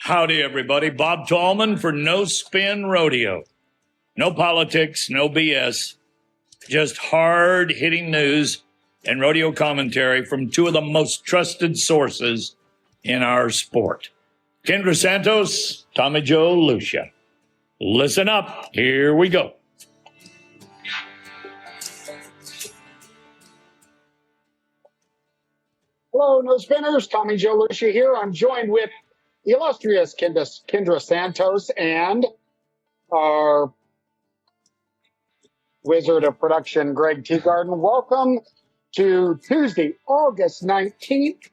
Howdy, everybody. Bob Tallman for No Spin Rodeo. No politics, no BS, just hard-hitting news and rodeo commentary from two of the most trusted sources in our sport. Kendra Santos, Tommy Joe Lucia. Listen up. Here we go. Hello, No Spinners. Tommy Joe Lucia here. I'm joined with the illustrious Kendra Santos and our wizard of production, Greg Teagarden. Welcome to Tuesday, August 19th.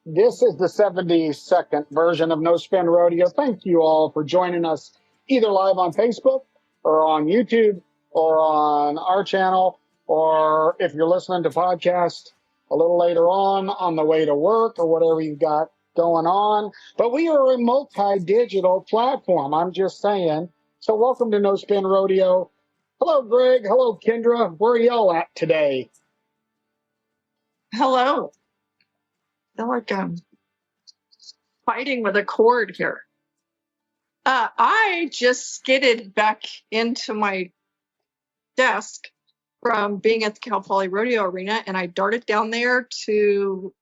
This is the 72nd version of No Spin Rodeo. Thank you all for joining us either live on Facebook or on YouTube or on our channel, or if you're listening to podcast a little later on the way to work or whatever you've got going on. But we are a multi-digital platform, I'm just saying. So welcome to No Spin Rodeo. Hello, Greg. Hello, Kendra. Where are y'all at today? Hello. I feel like I'm fighting with a cord here. I just skidded back into my desk from being at the Cal Poly Rodeo Arena, and I darted down there to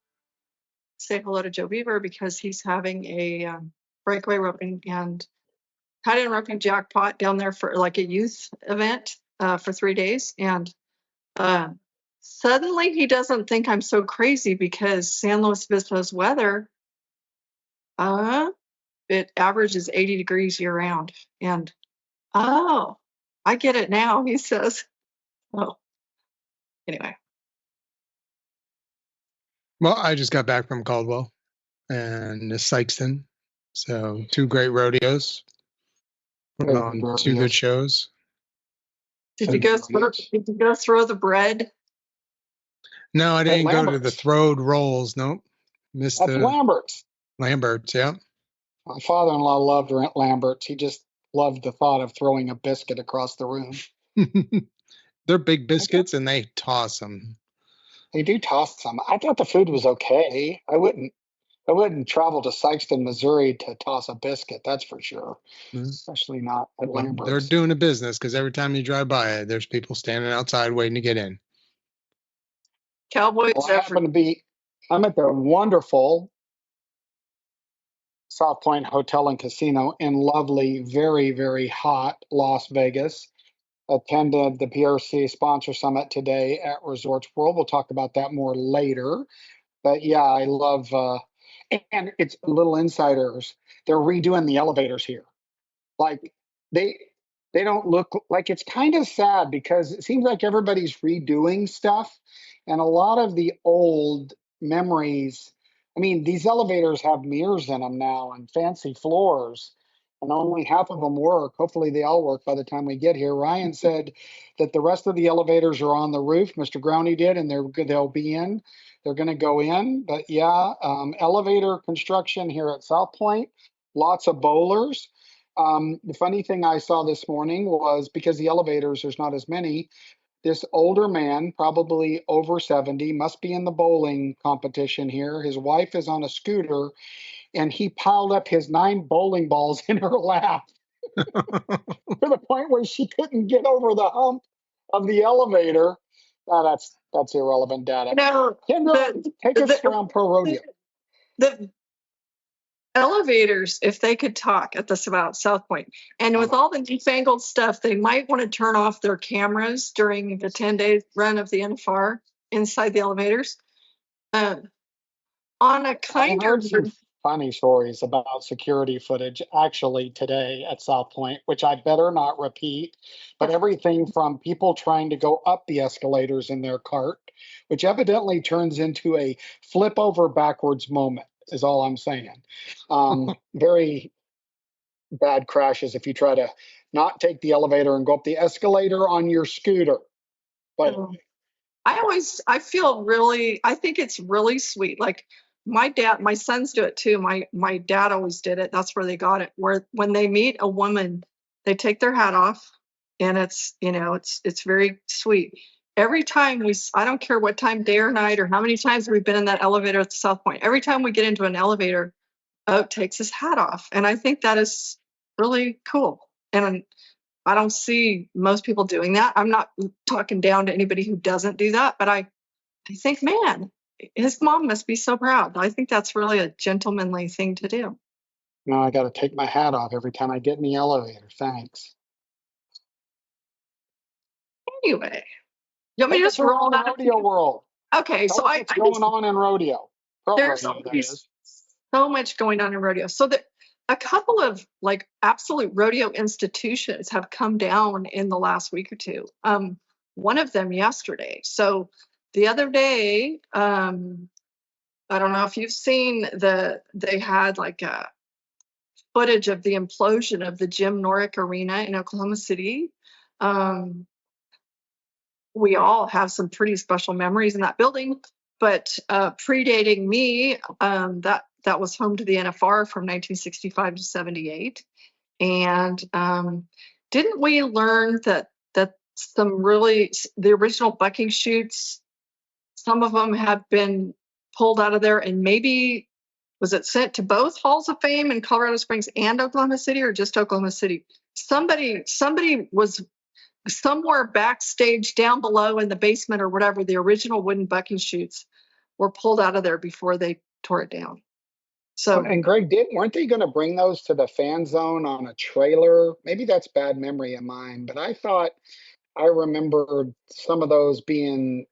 say hello to Joe Beaver because he's having a breakaway roping and tight-end roping jackpot down there for like a youth event for 3 days. And suddenly he doesn't think I'm so crazy because San Luis Obispo's weather, it averages 80 degrees year round. And, oh, I get it now, he says. Oh, anyway. Well, I just got back from Caldwell and Sykeston. So 2 great rodeos. Put on 2 good shows. Did you go throw the bread? No, I didn't go to the throwed rolls. Nope. Missed That's Lambert's. Lambert's, yeah. My father-in-law loved Lambert's. He just loved the thought of throwing a biscuit across the room. They're big biscuits, and they toss them. They do toss them. I thought the food was okay. I wouldn't travel to Sykeston, Missouri to toss a biscuit. That's for sure. Mm-hmm. Especially not at Lambert's. They're doing a business because every time you drive by it, there's people standing outside waiting to get in. Cowboys. Well, I'm at the wonderful South Point Hotel and Casino in lovely, very, very hot Las Vegas. Attended the PRC Sponsor Summit today at Resorts World. We'll talk about that more later. But yeah, I love, and it's little insiders. They're redoing the elevators here. Like they don't look like, it's kind of sad because it seems like everybody's redoing stuff. And a lot of the old memories, I mean, these elevators have mirrors in them now and fancy floors, and only half of them work. Hopefully they all work by the time we get here. Ryan said that the rest of the elevators are on the roof. Mr. Growney did, and they'll be in. They're going to go in. But yeah, elevator construction here at South Point, lots of bowlers. The funny thing I saw this morning was because the elevators, there's not as many, this older man, probably over 70, must be in the bowling competition here. His wife is on a scooter, and he piled up his 9 bowling balls in her lap to the point where she couldn't get over the hump of the elevator. That's irrelevant data. No, Kendra, take us around Pro Rodeo. The elevators, if they could talk at the South Point, and with all the newfangled stuff, they might want to turn off their cameras during the 10-day run of the NFR inside the elevators. On a kind of funny stories about security footage actually today at South Point, which I better not repeat, but everything from people trying to go up the escalators in their cart, which evidently turns into a flip over backwards moment, is all I'm saying. Very bad crashes if you try to not take the elevator and go up the escalator on your scooter. But I think it's really sweet. Like my sons do it too. My dad always did it. That's where they got it. Where when they meet a woman, they take their hat off, and it's very sweet. Every time I don't care what time, day or night, or how many times we've been in that elevator at the South Point. Every time we get into an elevator, Oat takes his hat off. And I think that is really cool. And I don't see most people doing that. I'm not talking down to anybody who doesn't do that, but I think, man, his mom must be so proud. I think that's really a gentlemanly thing to do. Now I got to take my hat off every time I get in the elevator. Thanks. Anyway, you want me to Take us just roll around the out? rodeo world. Okay, Tell so us what's going on in rodeo. Pro there's rodeo, that is. so much going on in rodeo. So a couple of like absolute rodeo institutions have come down in the last week or two. One of them yesterday. So the other day, I don't know if you've seen they had like a footage of the implosion of the Jim Norick Arena in Oklahoma City. We all have some pretty special memories in that building, but predating me, that was home to the NFR from 1965 to 78. And didn't we learn that some really, the original bucking chutes, some of them have been pulled out of there, and maybe was it sent to both halls of fame in Colorado Springs and Oklahoma City, or just Oklahoma City? Somebody was somewhere backstage down below in the basement or whatever. The original wooden bucking chutes were pulled out of there before they tore it down. So, And Greg, weren't they going to bring those to the fan zone on a trailer? Maybe that's bad memory of mine, but I thought I remembered some of those being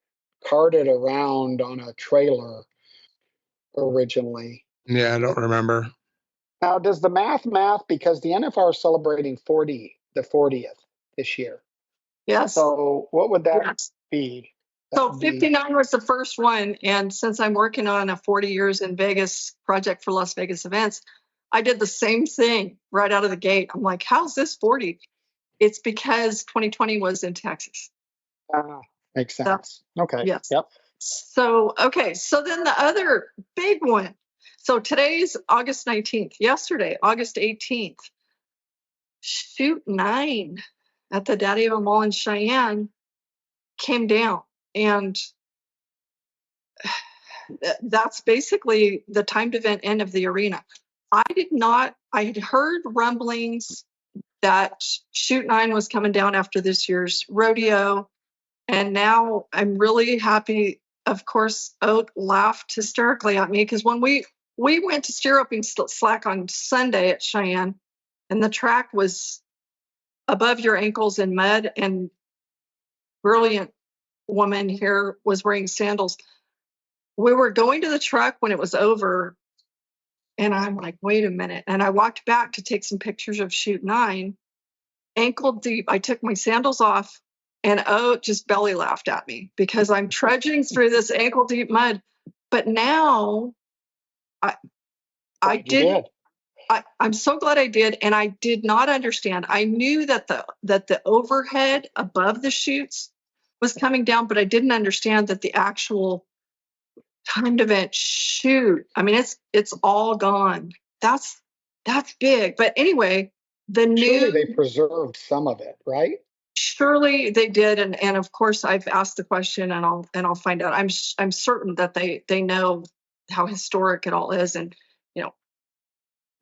carted around on a trailer originally. Yeah, I don't remember. Now, does the math because the NFR is celebrating the 40th this year. yes. So what would that Yes. be? So 59 was the first one. And since I'm working on a 40 years in Vegas project for Las Vegas events, I did the same thing right out of the gate. I'm like, how's this 40? It's because 2020 was in Texas. Makes sense. Okay. Yes. Yep. So, okay. So then the other big one. So today's August 19th. Yesterday, August 18th, Chute 9 at the Daddy-O Mall in Cheyenne came down. And that's basically the timed event end of the arena. I had heard rumblings that Chute 9 was coming down after this year's rodeo. And now I'm really happy. Of course, Oat laughed hysterically at me because when we went to stirruping slack on Sunday at Cheyenne, and the track was above your ankles in mud, and brilliant woman here was wearing sandals. We were going to the truck when it was over, and I'm like, wait a minute. And I walked back to take some pictures of Chute 9, ankle deep. I took my sandals off, and Oat just belly laughed at me because I'm trudging through this ankle deep mud. But now I did. I'm so glad I did, and I did not understand. I knew that the overhead above the chutes was coming down, but I didn't understand that the actual timed event chute, I mean, it's all gone. That's big. But anyway, Surely they preserved some of it, right? Surely they did, and of course I've asked the question, and I'll find out. I'm certain that they know how historic it all is, and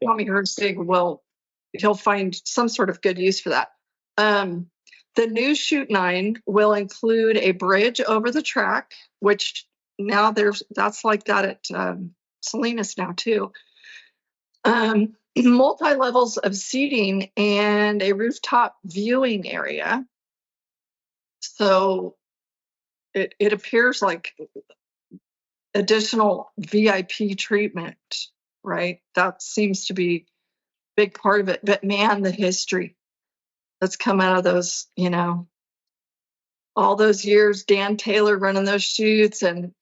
Tommy Hernstig he'll find some sort of good use for that. The new Chute 9 will include a bridge over the track, which now that's like that at Salinas now too. Multi levels of seating and a rooftop viewing area. So it appears like additional VIP treatment, right? That seems to be a big part of it. But man, the history that's come out of those, all those years, Dan Taylor running those chutes, and,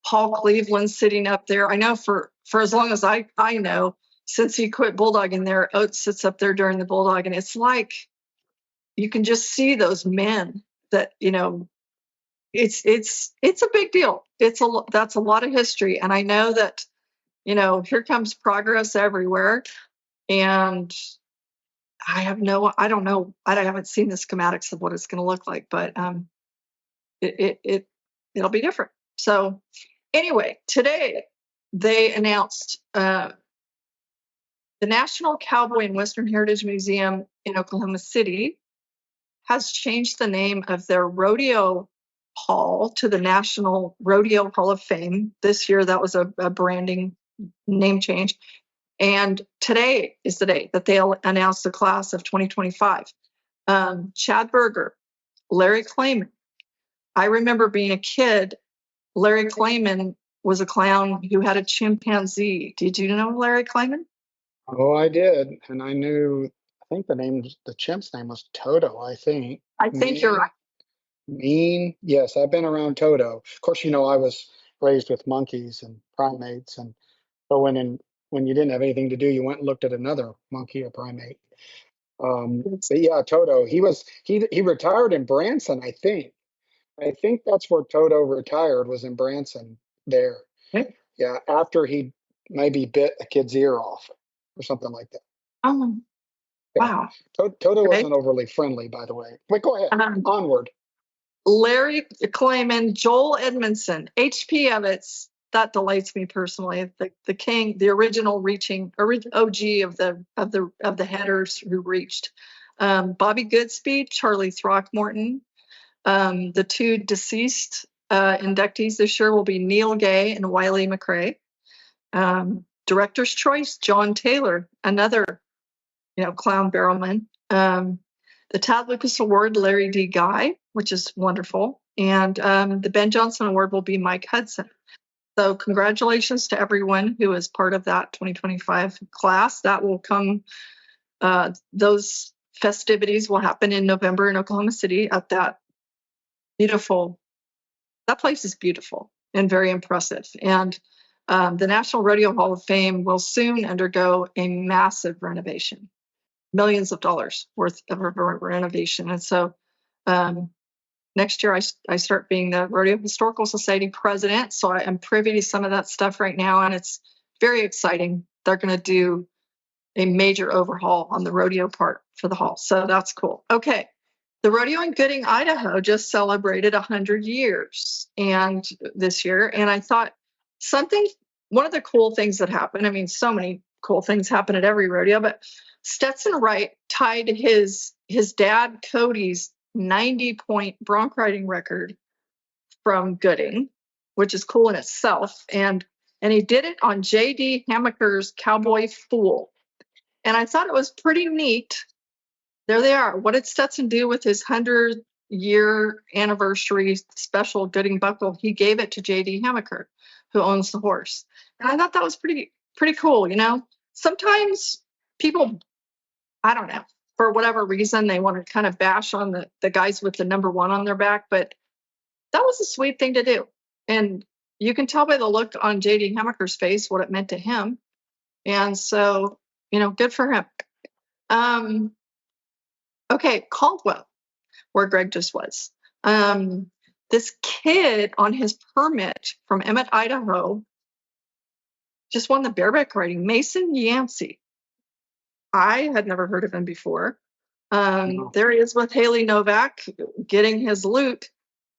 Paul Cleveland sitting up there. I know for as long as I know, since he quit bulldogging there, Oates sits up there during the bulldog, and it's like you can just see those men that, it's a big deal. That's a lot of history. And I know that, here comes progress everywhere. And I don't know. I haven't seen the schematics of what it's going to look like, but it'll be different. So anyway, today they announced The National Cowboy and Western Heritage Museum in Oklahoma City has changed the name of their rodeo hall to the National Rodeo Hall of Fame. This year, that was a branding name change. And today is the day that they'll announce the class of 2025. Chad Berger, Larry Clayman. I remember being a kid, Larry Clayman was a clown who had a chimpanzee. Did you know Larry Clayman? Oh, I did. And I think the chimp's name was Toto, I think. I think you're right. Mean. Yes, I've been around Toto. Of course, I was raised with monkeys and primates. And so when you didn't have anything to do, you went and looked at another monkey or primate. But yeah, Toto, he retired in Branson, I think. I think that's where Toto retired, was in Branson there. Yeah, after he maybe bit a kid's ear off or something like that. Oh, Yeah. wow. Toto wasn't overly friendly, by the way. But go ahead, onward. Larry Clayman, Joel Edmondson, H.P. Evans. That delights me personally. The king, the original OG of the headers who reached. Bobby Goodspeed, Charlie Throckmorton. The two deceased inductees this year will be Neil Gay and Wiley McRae. Director's Choice, John Taylor, another clown barrelman. The Tad Lucas Award, Larry D. Guy, which is wonderful. And the Ben Johnson Award will be Mike Hudson. So congratulations to everyone who is part of that 2025 class. That will come, those festivities will happen in November in Oklahoma City at that place is beautiful and very impressive. And the National Rodeo Hall of Fame will soon undergo a massive renovation, millions of dollars worth of renovation. And so next year I start being the Rodeo Historical Society president. So I am privy to some of that stuff right now, and it's very exciting. They're going to do a major overhaul on the rodeo part for the hall. So that's cool. Okay. The rodeo in Gooding, Idaho just celebrated 100 years and this year. And I thought one of the cool things that happened, I mean, so many cool things happen at every rodeo, but Stetson Wright tied his dad, Cody's 90-point bronc riding record from Gooding, which is cool in itself. And he did it on J.D. Hamaker's Cowboy Fool. And I thought it was pretty neat. There they are. What did Stetson do with his 100-year anniversary special Gooding buckle? He gave it to J.D. Hamaker, who owns the horse. And I thought that was pretty cool. Sometimes people, I don't know, for whatever reason, they want to kind of bash on the guys with the number 1 on their back, but that was a sweet thing to do. And you can tell by the look on J.D. Hamaker's face what it meant to him. And so, good for him. Okay, Caldwell, where Greg just was. This kid on his permit from Emmett, Idaho, just won the bareback riding. Mason Yancey. I had never heard of him before. There he is with Haley Novak getting his loot.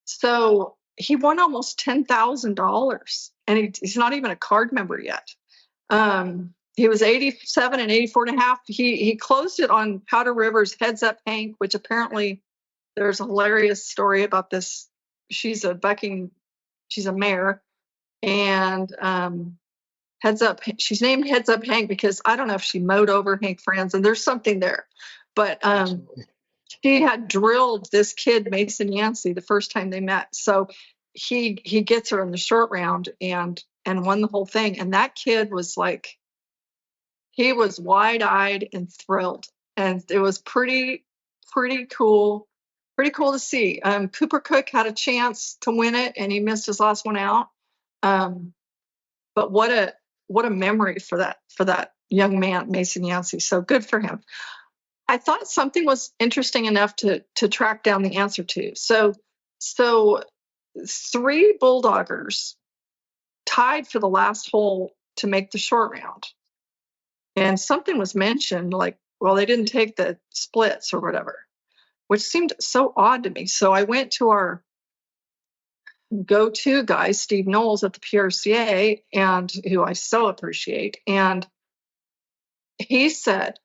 So he won almost $10,000, and he's not even a card member yet. He was 87 and 84 and a half. He closed it on Powder River's Heads Up Hank, which apparently there's a hilarious story about this. She's a mare, and she's named Heads Up Hank because I don't know if she mowed over Hank Franz, and there's something there. But she had drilled this kid, Mason Yancey, the first time they met. So he gets her in the short round and won the whole thing. And that kid was like, he was wide-eyed and thrilled, and it was pretty cool to see. Cooper Cook had a chance to win it, and he missed his last one out. But what a memory for that young man, Mason Yancey. So good for him. I thought something was interesting enough to track down the answer to. So 3 bulldoggers tied for the last hole to make the short round. And something was mentioned like, well, they didn't take the splits or whatever, which seemed so odd to me. So I went to our go-to guy, Steve Knowles at the PRCA, and who I so appreciate. And he said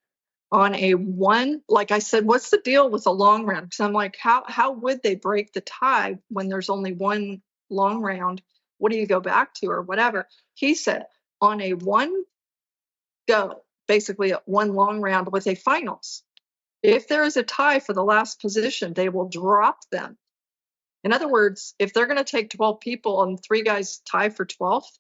on a one, like I said, what's the deal with a long round? Because I'm like, how would they break the tie when there's only one long round? What do you go back to or whatever? He said on a one go, basically one long round with a finals, if there is a tie for the last position, they will drop them. In other words, if they're going to take 12 people and 3 guys tie for 12th,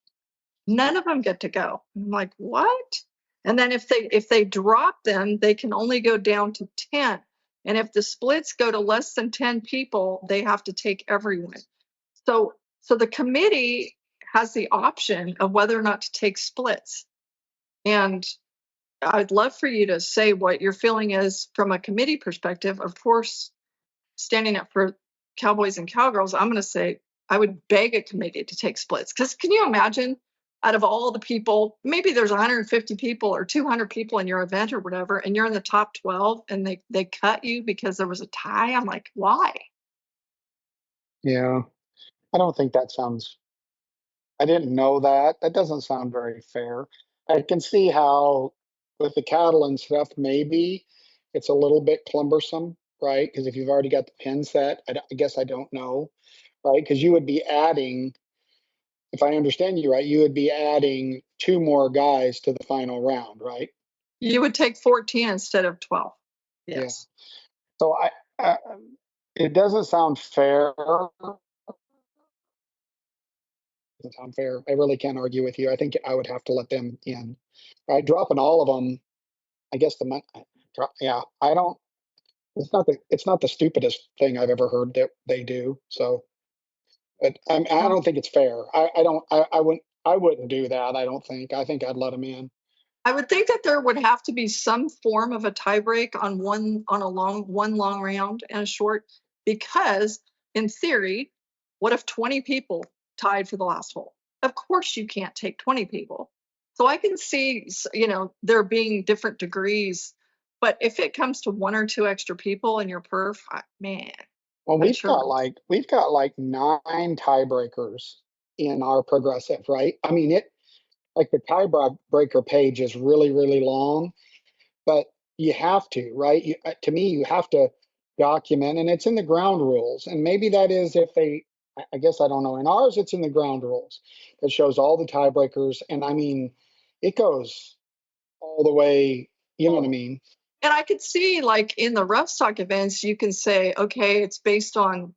none of them get to go. I'm like, what? And then if they drop them, they can only go down to 10. And if the splits go to less than 10 people, they have to take everyone. So the committee has the option of whether or not to take splits. And I'd love for you to say what your feeling is from a committee perspective. Of course, standing up for cowboys and cowgirls, I'm going to say I would beg a committee to take splits. Because can you imagine, out of all the people, maybe there's 150 people or 200 people in your event or whatever, and you're in the top 12 and they cut you because there was a tie? I'm like, why? Yeah, I don't think that sounds. I didn't know that. That doesn't sound very fair. I can see how with the cattle and stuff, maybe it's a little bit cumbersome, right? Because if you've already got the pin set, I guess I don't know, right? Because you would be adding, if I understand you right, you would be adding 2 more guys to the final round, right? You would take 14 instead of 12. Yeah. Yes. So it doesn't sound fair. Doesn't sound fair. I really can't argue with you. I think I would have to let them in. Right, dropping all of them. I guess yeah. I don't. It's not the stupidest thing I've ever heard that they do. So, but I don't think it's fair. I don't. I wouldn't do that. I don't think. I think I'd let them in. I would think that there would have to be some form of a tiebreak on one long round and a short, because in theory, what if 20 people tied for the last hole? Of course you can't take 20 people. So I can see, there being different degrees, but if it comes to 1 or 2 extra people in your perf, man. Well, I'm sure. we've got like 9 tiebreakers in our progressive, right? I mean, like the tiebreaker page is really, really long, but you have to, right? To me, you have to document, and it's in the ground rules. And maybe that is if they, I guess I don't know. In ours, it's in the ground rules. It shows all the tiebreakers, and I mean, it goes all the way. You know what I mean? And I could see, like in the rough stock events, you can say, okay, it's based on,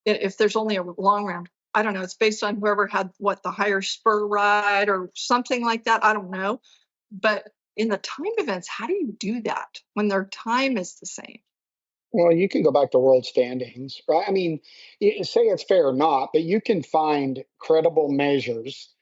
if there's only a long round, I don't know, it's based on whoever had the higher spur ride or something like that. I don't know. But in the time events, how do you do that when their time is the same? Well, you can go back to world standings, right? I mean, say it's fair or not, but you can find credible measures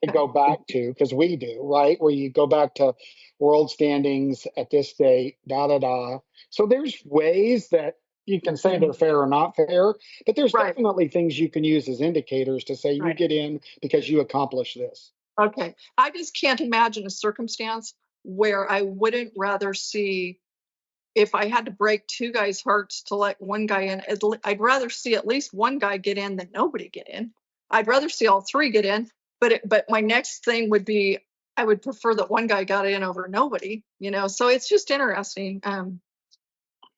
to go back to, because we do, right? Where you go back to world standings at this date, da da da. So there's ways that you can say they're fair or not fair, but there's Right. definitely things you can use as indicators to say you get in because you accomplished this. Okay. I just can't imagine a circumstance where I wouldn't rather see, if I had to break 2 guys' hearts to let one guy in, I'd rather see at least one guy get in than nobody get in. I'd rather see all 3 get in, but my next thing would be, I would prefer that one guy got in over nobody, so it's just interesting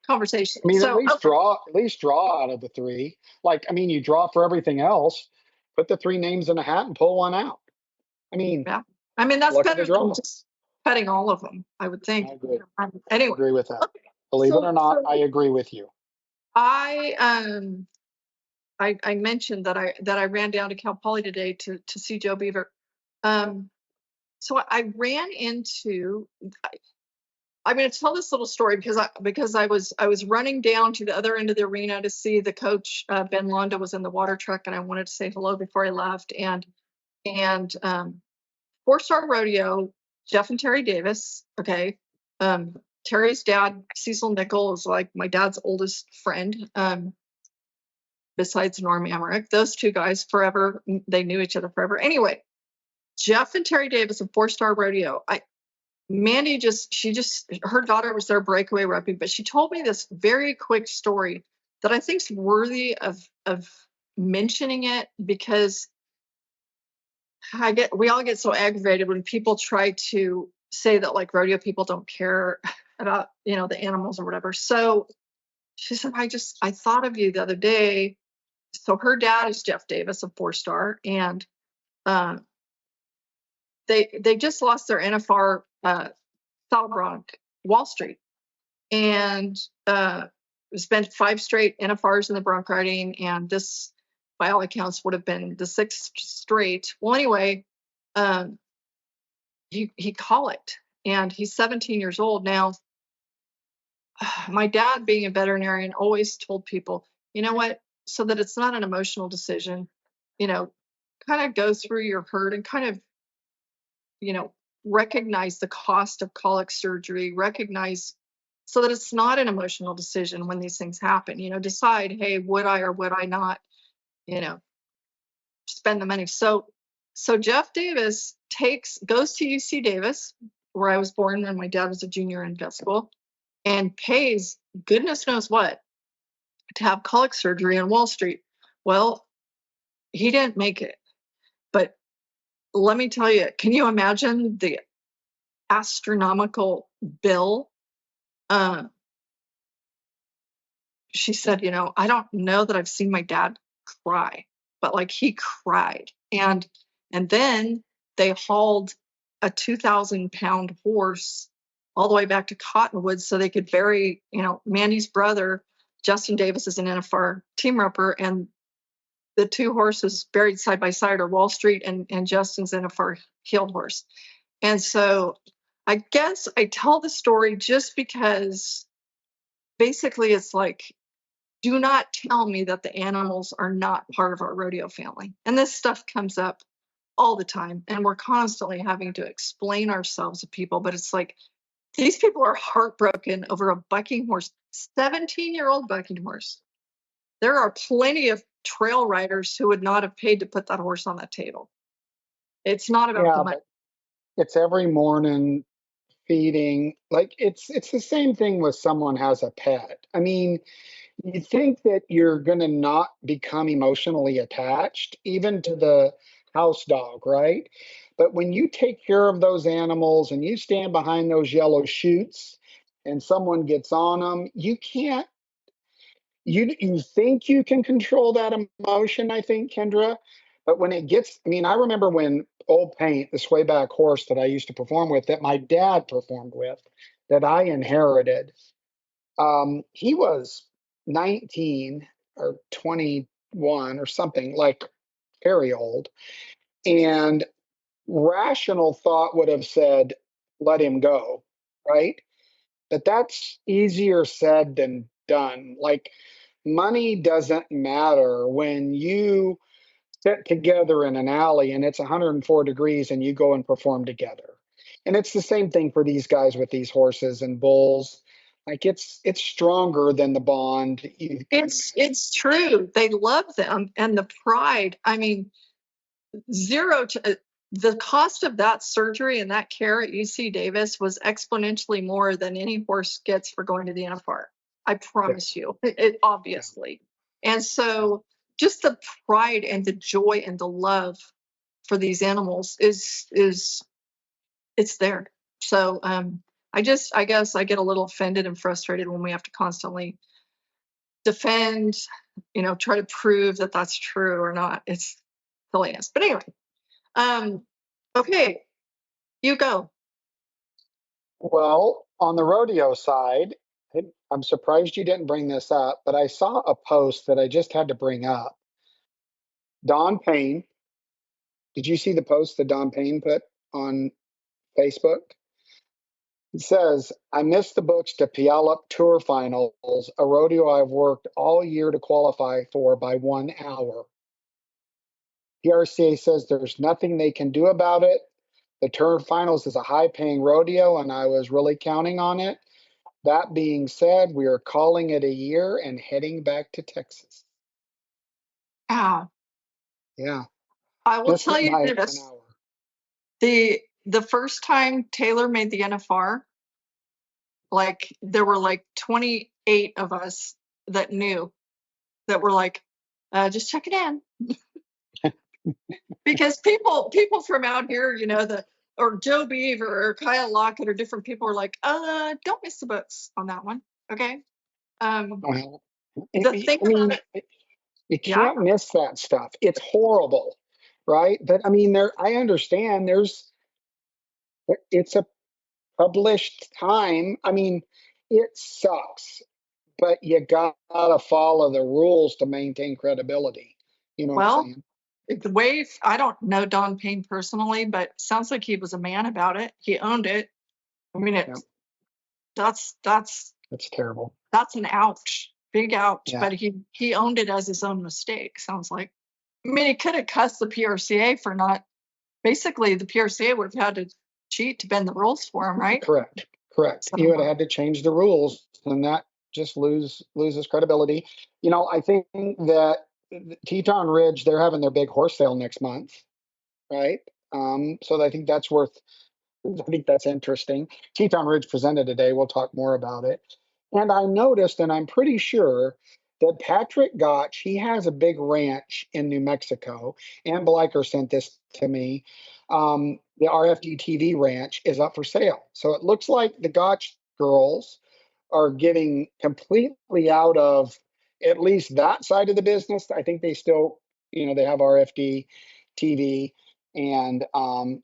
conversation. I mean, So at least draw out of the 3. Like, I mean, you draw for everything else, put the 3 names in a hat and pull one out. I mean, yeah, I mean, that's luck of the better draw. than just cutting all of them, I would think. I agree. Anyway, I agree with that. okay. Believe it or not, So I agree with you. I mentioned that I ran down to Cal Poly today to see Joe Beaver. So I ran into. I'm going to tell this little story because I was running down to the other end of the arena to see the coach. Ben Londa was in the water truck, and I wanted to say hello before I left. And 4-Star Rodeo, Jeff and Terry Davis. Okay, Terry's dad, Cecil Nickel, is like my dad's oldest friend. Besides Norm Emmerich, those 2 guys forever, they knew each other forever. Anyway, Jeff and Terry Davis of 4-Star Rodeo. Mandy her daughter was their breakaway rugby, but she told me this very quick story that I think is worthy of mentioning it, because we all get so aggravated when people try to say that like rodeo people don't care about, the animals or whatever. So she said, I thought of you the other day. So her dad is Jeff Davis of 4-Star, and they just lost their NFR saddle bronc Wall Street, and spent 5 straight NFRs in the bronc riding, and this, by all accounts, would have been the 6th straight. Well, anyway, he colicked, and he's 17 years old now. My dad, being a veterinarian, always told people, you know what, so that it's not an emotional decision, kind of go through your herd and kind of, recognize the cost of colic surgery, recognize so that it's not an emotional decision when these things happen, decide, hey, would I or would I not, you know, spend the money. So Jeff Davis goes to UC Davis, where I was born when my dad was a junior in vet school, and pays goodness knows what to have colic surgery on Wall Street. Well, he didn't make it. But let me tell you, can you imagine the astronomical bill? She said, I don't know that I've seen my dad cry, but like he cried. And then they hauled a 2,000-pound horse all the way back to Cottonwood so they could bury, Mandy's brother, Justin Davis, is an NFR team roper, and the 2 horses buried side by side are Wall Street and Justin's NFR healed horse. And so I guess I tell the story just because basically it's like, do not tell me that the animals are not part of our rodeo family. And this stuff comes up all the time, and we're constantly having to explain ourselves to people. But it's like, these people are heartbroken over a bucking horse, 17-year-old bucking horse. There are plenty of trail riders who would not have paid to put that horse on that table. It's not about the money. But it's every morning feeding. Like it's the same thing with someone has a pet. I mean, you think that you're going to not become emotionally attached, even to the house dog, right? But when you take care of those animals and you stand behind those yellow chutes and someone gets on them, you can't, you think you can control that emotion, I think, Kendra. But when it gets, I mean, I remember when Old Paint, the swayback horse that I used to perform with, that my dad performed with, that I inherited, he was 19 or 21 or something, like very old. And rational thought would have said, let him go, right? But that's easier said than done. Like, money doesn't matter when you sit together in an alley and it's 104 degrees and you go and perform together. And it's the same thing for these guys with these horses and bulls. Like it's stronger than the bond. It's true. They love them, and the pride. I mean, the cost of that surgery and that care at UC Davis was exponentially more than any horse gets for going to the NFR. I promise you, it obviously. And so just the pride and the joy and the love for these animals is it's there. So I guess I get a little offended and frustrated when we have to constantly defend, try to prove that that's true or not. It's silliness. But anyway, okay, you go. Well, on the rodeo side, I'm surprised you didn't bring this up, but I saw a post that I just had to bring up. Don Payne, did you see the post that Don Payne put on Facebook? It says, I missed the books to Puyallup Tour Finals, a rodeo I've worked all year to qualify for by 1 hour. PRCA says there's nothing they can do about it. The Tour Finals is a high-paying rodeo, and I was really counting on it. That being said, we are calling it a year and heading back to Texas. Wow. Yeah. I will tell you this. The first time Taylor made the NFR, like there were like 28 of us that knew, that were like, just check it in. Because people from out here, or Joe Beaver or Kyle Lockett or different people are like, don't miss the boats on that one. Okay. Well, The I thing mean, about it, you yeah, can't miss that stuff. It's horrible, right? But I mean, I understand it's a published time. I mean, it sucks, but you gotta follow the rules to maintain credibility. You know what I'm well, saying? the way I don't know Don Payne personally, but sounds like he was a man about it. He owned it. I mean, Yeah, that's it's terrible. that's an ouch, big ouch. Yeah, But he owned it as his own mistake. Sounds like. I mean, he could have cussed the PRCA for not. Basically, the PRCA would have had to cheat to bend the rules for him, right? correct, correct. So, You would have had to change the rules, and that just loses credibility. You know, I think that Teton Ridge, they're having their big horse sale next month, right? So I think that's interesting. Teton Ridge presented today. We'll talk more about it. And I noticed, and I'm pretty sure that Patrick Gotch, he has a big ranch in New Mexico. Ann Bleicher sent this to me. The RFD TV ranch is up for sale. So it looks like the Gotch girls are getting completely out of at least that side of the business. I think they still, they have RFD TV. And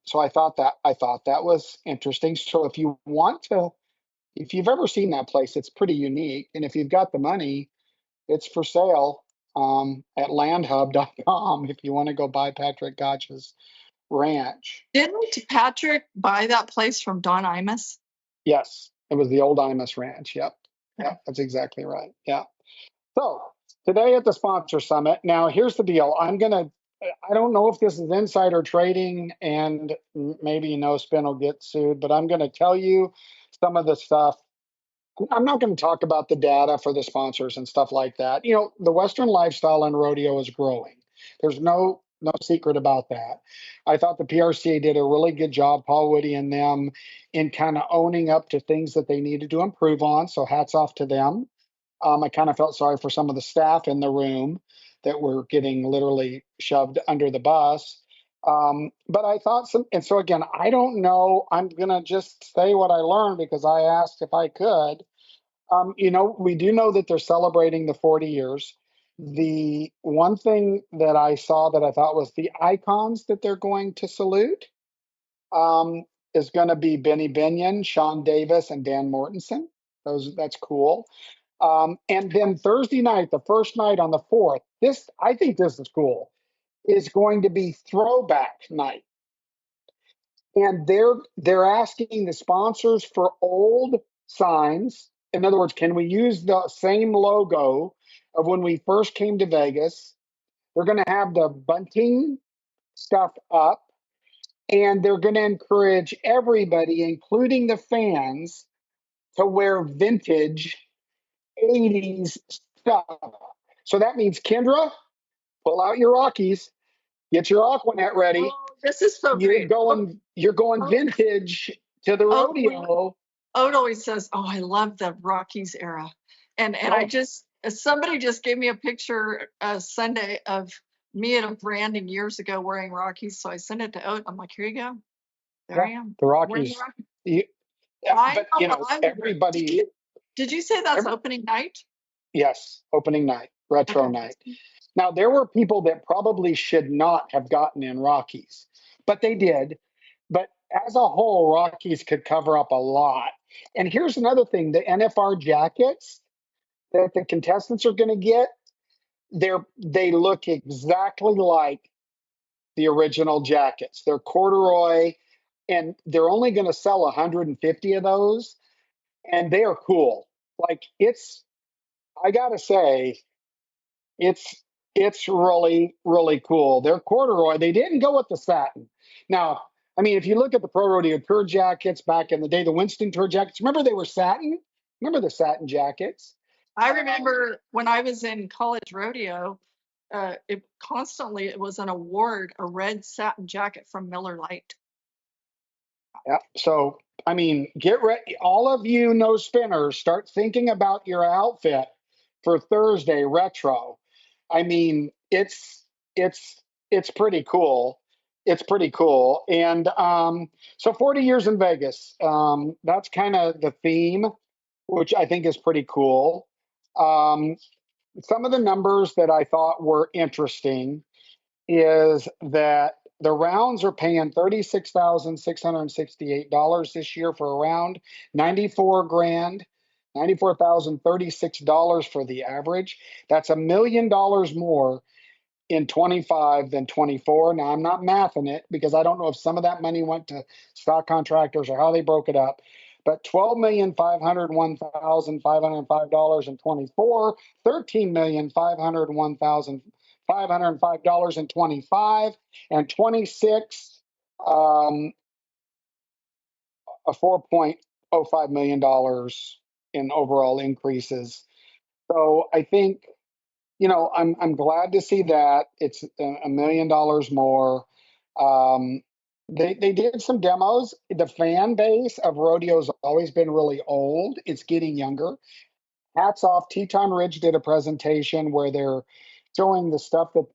so I thought that was interesting. So if you've ever seen that place, it's pretty unique. And if you've got the money, it's for sale at landhub.com if you want to go buy Patrick Gotch's ranch. didn't Patrick buy that place from Don Imus? Yes, it was the old Imus Ranch. Yep. Yep, that's exactly right. Yeah. So today at the sponsor summit, now here's the deal. I don't know if this is insider trading and maybe No Spin will get sued, but I'm going to tell you some of the stuff. I'm not going to talk about the data for the sponsors and stuff like that. The Western lifestyle in rodeo is growing. There's no secret about that. I thought the PRCA did a really good job, Paul Woody and them, in kind of owning up to things that they needed to improve on. So hats off to them. I kind of felt sorry for some of the staff in the room that were getting literally shoved under the bus. But I thought and so again, I don't know. I'm going to just say what I learned because I asked if I could. We do know that they're celebrating the 40 years. The one thing that I saw that I thought was the icons that they're going to salute is going to be Benny Binion, Sean Davis, and Dan Mortensen. That's cool. And then Thursday night, the first night on the 4th, I think this is cool, is going to be throwback night. And they're asking the sponsors for old signs. In other words, can we use the same logo of when we first came to Vegas? They're going to have the bunting stuff up, and they're going to encourage everybody, including the fans, to wear vintage 80s stuff. So that means, Kendra, pull out your Rockies, get your Aquanet ready. Oh, this is so You're great. going vintage to the rodeo. Ode always says, "Oh, I love the Rockies era," and somebody just gave me a picture Sunday of me at a branding years ago wearing Rockies, so I sent it to Ode. I'm like, "Here you go, there I am." The Wearing Rockies. Rockies. But everybody. Did you say that's opening night? Yes, opening night, retro night. Now, there were people that probably should not have gotten in Rockies, but they did. But as a whole, Rockies could cover up a lot. And here's another thing, the NFR jackets that the contestants are going to get, they look exactly like the original jackets. They're corduroy, and they're only going to sell 150 of those, and they are cool. Like, I got to say, it's really, really cool. They're corduroy. They didn't go with the satin. Now, I mean, if you look at the Pro Rodeo Tour jackets back in the day, the Winston Tour jackets, remember they were satin? Remember the satin jackets? I remember when I was in college rodeo, it was an award, a red satin jacket from Miller Lite. Yeah. So, I mean, get ready. All of you no spinners, start thinking about your outfit for Thursday retro. I mean, it's pretty cool. it's pretty cool. And so 40 years in Vegas, that's kind of the theme, which I think is pretty cool. Um, some of the numbers that I thought were interesting is that the rounds are paying $36,668 this year for a round, 94 grand, $94,036 for the average. That's $1 million more in 25 than 24. Now, I'm not mathing it because I don't know if some of that money went to stock contractors or how they broke it up. But $12,501,505 in 24, $13,501,505 in 25, and 26, a $4.05 million in overall increases. So I think, I'm glad to see that it's $1 million more. Um, they did some demos. The fan base of rodeo's always been really old. It's getting younger. Hats off. Teton Ridge did a presentation where they're showing the stuff that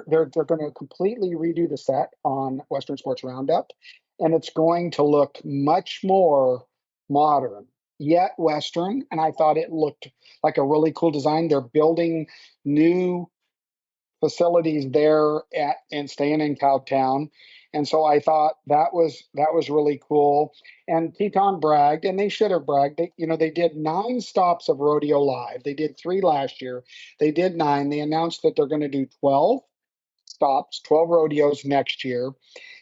they're going to completely redo the set on Western Sports Roundup, and it's going to look much more modern yet Western. And I thought it looked like a really cool design. They're building new facilities there at and staying in Cowtown. And so I thought that was really cool. And Teton bragged, and they should have bragged. They did 9 stops of Rodeo Live. They did 3 last year. They did 9. They announced that they're going to do 12 stops, 12 rodeos next year,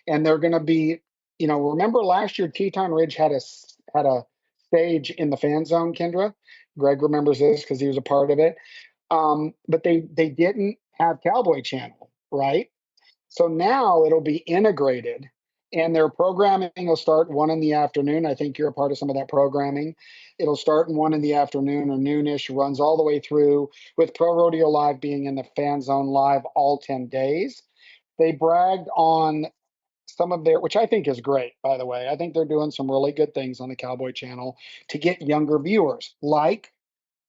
and they're going to be. Remember last year Teton Ridge had a stage in the fan zone. Kendra, Greg remembers this because he was a part of it. But they didn't have Cowboy Channel, right? So now it'll be integrated, and their programming will start 1 in the afternoon. I think you're a part of some of that programming. It'll start in 1 in the afternoon or noonish, runs all the way through, with Pro Rodeo Live being in the Fan Zone Live all 10 days. They bragged on some of their, which I think is great, by the way. I think they're doing some really good things on the Cowboy Channel to get younger viewers, like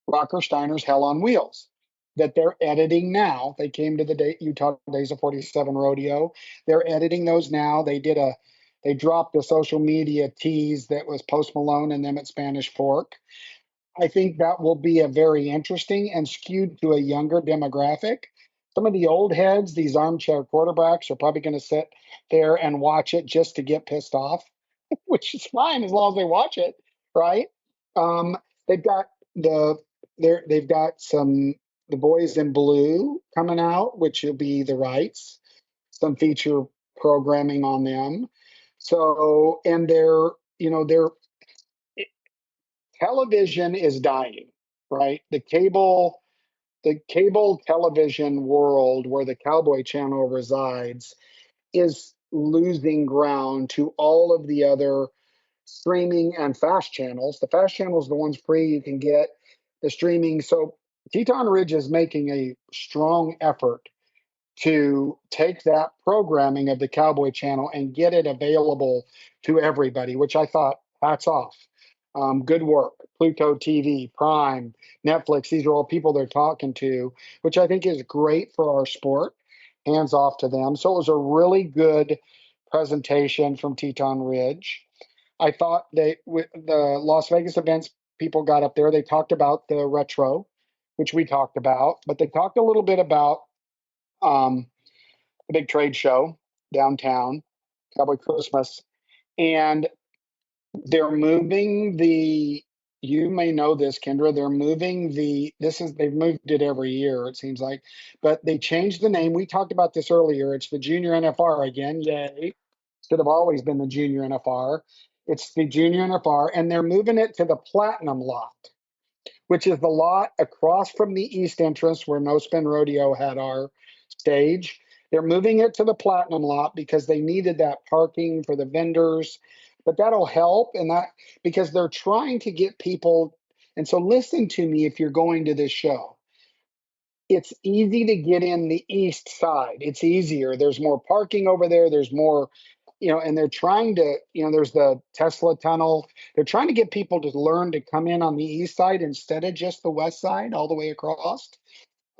Rocker Steiner's Hell on Wheels, that they're editing now. They came to the Utah Days of 47 Rodeo. They're editing those now. They dropped a social media tease that was Post Malone and them at Spanish Fork. I think that will be a very interesting and skewed to a younger demographic. Some of the old heads, these armchair quarterbacks, are probably going to sit there and watch it just to get pissed off, which is fine as long as they watch it, right? Um, they've got they've got the Boys in Blue coming out, which will be the Wrights, some feature programming on them. So, and their television is dying, right? The cable television world where the Cowboy Channel resides is losing ground to all of the other streaming and fast channels. The fast channels, the ones free, you can get the streaming. So Teton Ridge is making a strong effort to take that programming of the Cowboy Channel and get it available to everybody, which I thought, hats off. Good work. Pluto TV, Prime, Netflix, these are all people they're talking to, which I think is great for our sport. Hands off to them. So it was a really good presentation from Teton Ridge. I thought with the Las Vegas events people got up there, they talked about the retro, which we talked about, but they talked a little bit about the big trade show downtown, Cowboy Christmas, and they're moving you may know this, Kendra, they're moving they've moved it every year, it seems like, but they changed the name. We talked about this earlier. It's the Junior NFR again. Yay. Should have always been the Junior NFR. It's the Junior NFR, and they're moving it to the Platinum lot, which is the lot across from the east entrance where No Spin Rodeo had our stage. They're moving it to the Platinum lot because they needed that parking for the vendors, but that'll help. And that, because they're trying to get people. And so listen to me if you're going to this show. It's easy to get in the east side. It's easier. There's more parking over there. There's more, and they're trying to, there's the Tesla tunnel. They're trying to get people to learn to come in on the east side instead of just the west side all the way across.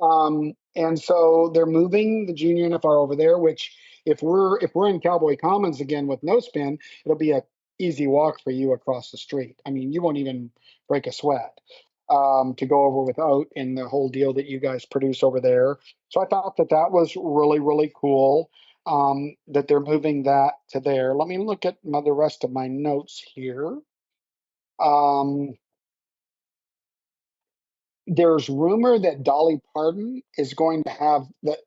And so they're moving the Junior NFR over there, which if we're in Cowboy Commons again with no spin, it'll be a easy walk for you across the street. I mean, you won't even break a sweat to go over with Oat and the whole deal that you guys produce over there. So I thought that that was really, really cool that they're moving that to there. Let me look at the rest of my notes here. There's rumor that Dolly Parton is going to have that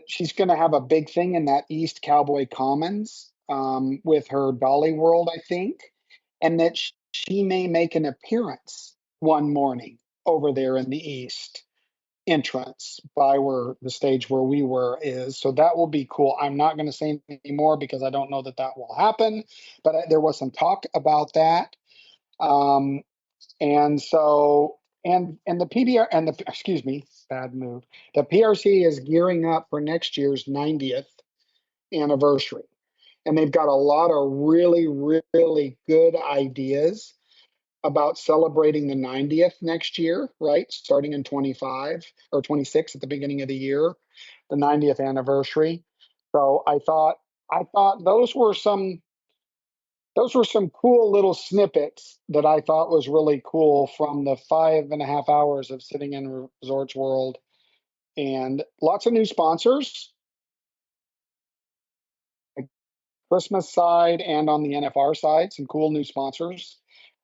she's going to have a big thing in that East Cowboy Commons with her Dolly World, I think, and that she may make an appearance one morning over there in the East entrance by where the stage where we were is. So that will be cool. I'm not going to say any more because I don't know that that will happen, but there was some talk about that. And so, and the PBR and the, excuse me, bad move. The PRC is gearing up for next year's 90th anniversary. And they've got a lot of really, really good ideas about celebrating the 90th next year, right? Starting in 25 or 26 at the beginning of the year, the 90th anniversary. So I thought those were some cool little snippets that I thought was really cool from the 5.5 hours of sitting in Resorts World, and lots of new sponsors, Christmas side and on the NFR side, some cool new sponsors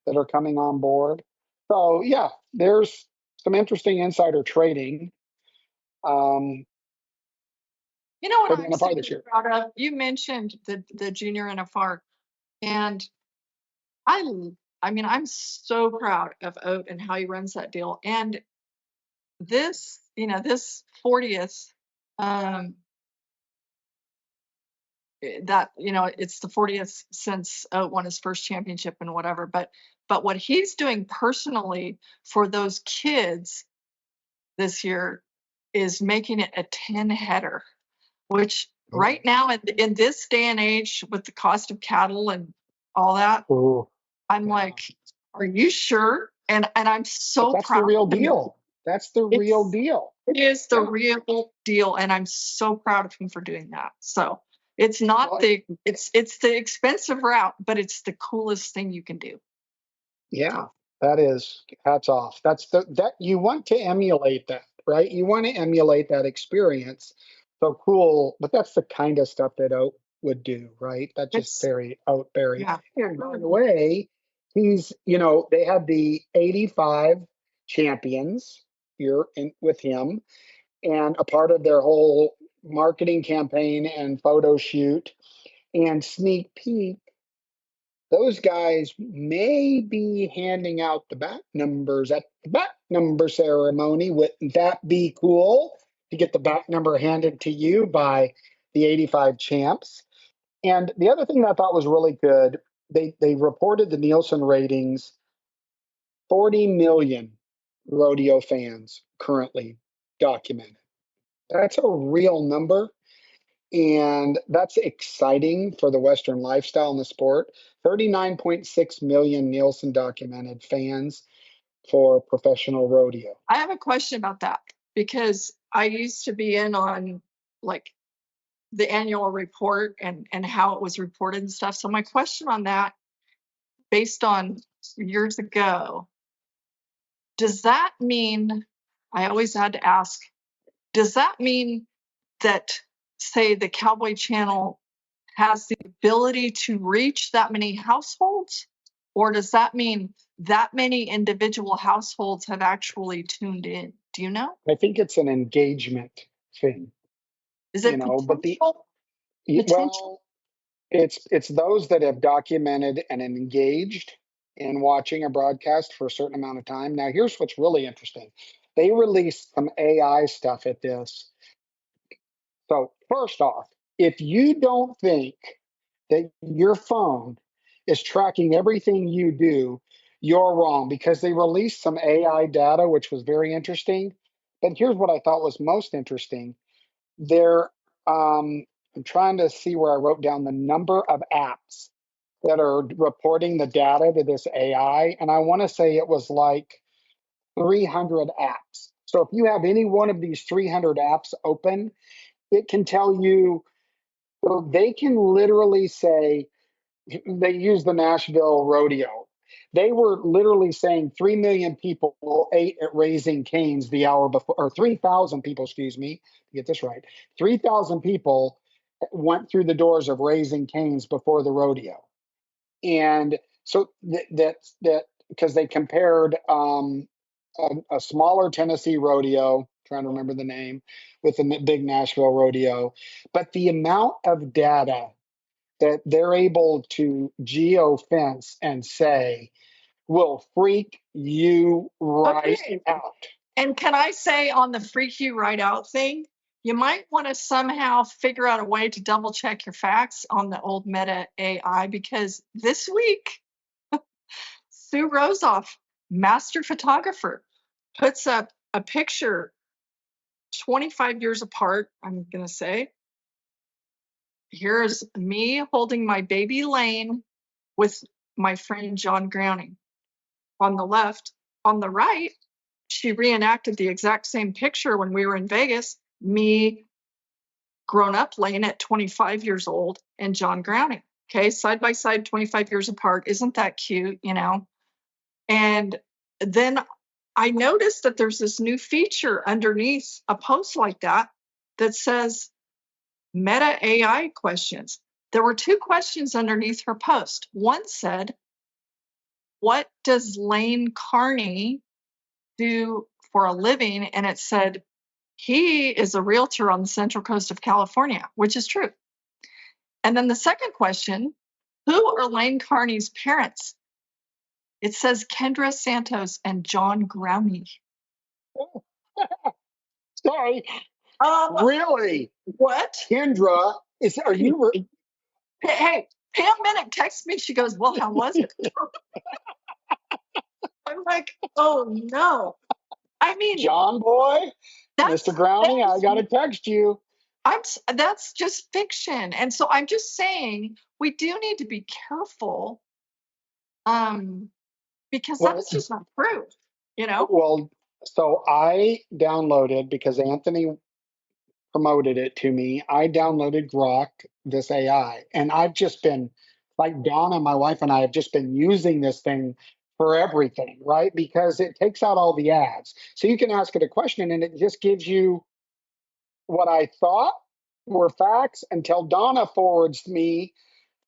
that are coming on board. So yeah, there's some interesting insider trading. You know what For the I'm NFR this super year. proud of? You mentioned the junior NFR, and I mean, I'm so proud of Oat and how he runs that deal. And this, you know, this 40th, that, you know, it's the 40th since Oat won his first championship and whatever. But what he's doing personally for those kids this year is making it a 10 header, which right now in this day and age with the cost of cattle and all that, Ooh, I'm like, are you sure? And I'm but so that's the proud real of him. deal. That's the real deal. It is the Yeah. real deal, and I'm so proud of him for doing that. So it's not Well, it's the expensive route, but it's the coolest thing you can do. yeah, that is hats off. That's that you want to emulate that, right? You want to emulate that experience. So cool, but that's the kind of stuff that Oat would do, right? That's just It's very Oat Berry. yeah. And by the way, he's, they had the 85 champions here with him, and a part of their whole marketing campaign and photo shoot and sneak peek, those guys may be handing out the back numbers at the back number ceremony. Wouldn't that be cool to get the back number handed to you by the 85 champs? And the other thing that I thought was really good, they reported the Nielsen ratings, 40 million rodeo fans currently documented. That's a real number. And that's exciting for the Western lifestyle in the sport. 39.6 million Nielsen documented fans for professional rodeo. I have a question about that because I used to be in on like the annual report and how it was reported and stuff. So my question on that, based on years ago, does that mean, I always had to ask, does that mean that, say, the Cowboy Channel has the ability to reach that many households? Or does that mean that many individual households have actually tuned in? Do you know? I think it's an engagement thing, Is it but potential? well, it's those that have documented and engaged in watching a broadcast for a certain amount of time. Now, here's what's really interesting. They released some AI stuff at this. So first off, if you don't think that your phone is tracking everything you do, you're wrong, because they released some AI data, which was very interesting. But here's what I thought was most interesting. They're, I'm trying to see where I wrote down the number of apps that are reporting the data to this AI. And I want to say it was like 300 apps. So if you have any one of these 300 apps open, It can tell you, so they can literally say, they use the Nashville rodeo. They were literally saying 3 million people ate at Raising Cane's the hour before, or 3,000 people, excuse me, to get this right. 3,000 people went through the doors of Raising Cane's before the rodeo. And so that because they compared a smaller Tennessee rodeo, trying to remember the name, with the big Nashville rodeo, but the amount of data that they're able to geofence and say will freak you right Okay. out. And can I say on the freak you right out thing, you might want to somehow figure out a way to double check your facts on the old Meta AI, because this week, Sue Rosoff, master photographer, puts up a picture 25 years apart, I'm going to say. Here's me holding my baby Lane with my friend John Browning on the left. On the right, she reenacted the exact same picture when we were in Vegas, me grown up Lane at 25 years old and John Browning. Okay, side by side, 25 years apart. Isn't that cute, you know? And then I noticed that there's this new feature underneath a post like that that says Meta AI questions. There were 2 questions underneath her post. One said, what does Lane Carney do for a living? And it said, he is a realtor on the Central Coast of California, which is true. And then the second question, who are Lane Carney's parents? It says Kendra Santos and John Growney. Sorry, really? What? Kendra, are you? Hey, Pam Minnick texts me. She goes, well, how was it? I'm like, oh no. I mean, John boy, Mr. Growney, I got to text you. That's just fiction. And so I'm just saying we do need to be careful, because that's just not true, you know? Well, so I downloaded, because Anthony promoted it to me, I downloaded Grok, this AI, and I've just been, like Donna, my wife, and I have just been using this thing for everything, right? Because it takes out all the ads. So you can ask it a question and it just gives you what I thought were facts until Donna forwards me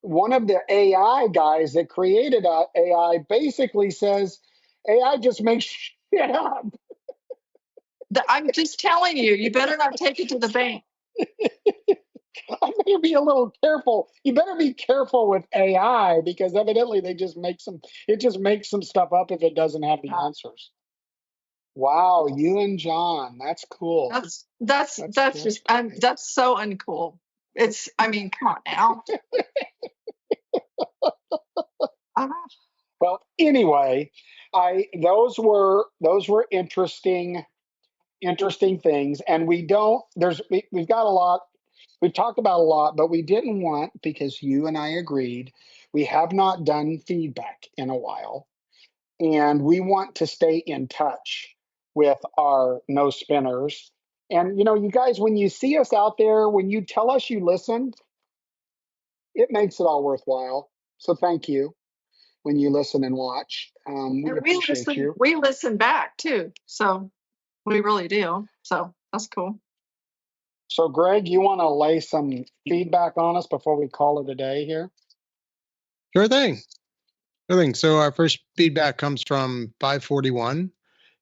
one of the AI guys that created AI basically says AI just makes shit up. I'm just telling you, you better not take it to the bank. I better be a little careful. You better be careful with AI, because evidently it just makes some stuff up if it doesn't have the answers. Wow, you and John, that's cool. That's just that's so uncool. It's, I mean, come on now. Well, anyway, those were interesting things, and we've got a lot. We've talked about a lot, but we didn't want, because you and I agreed, we have not done feedback in a while, and we want to stay in touch with our no spinners. And you guys, when you see us out there, when you tell us you listened, it makes it all worthwhile. So thank you when you listen and watch. We appreciate you. We listen back too, so we really do. So that's cool. So, Greg, you want to lay some feedback on us before we call it a day here? Sure thing. So our first feedback comes from 541.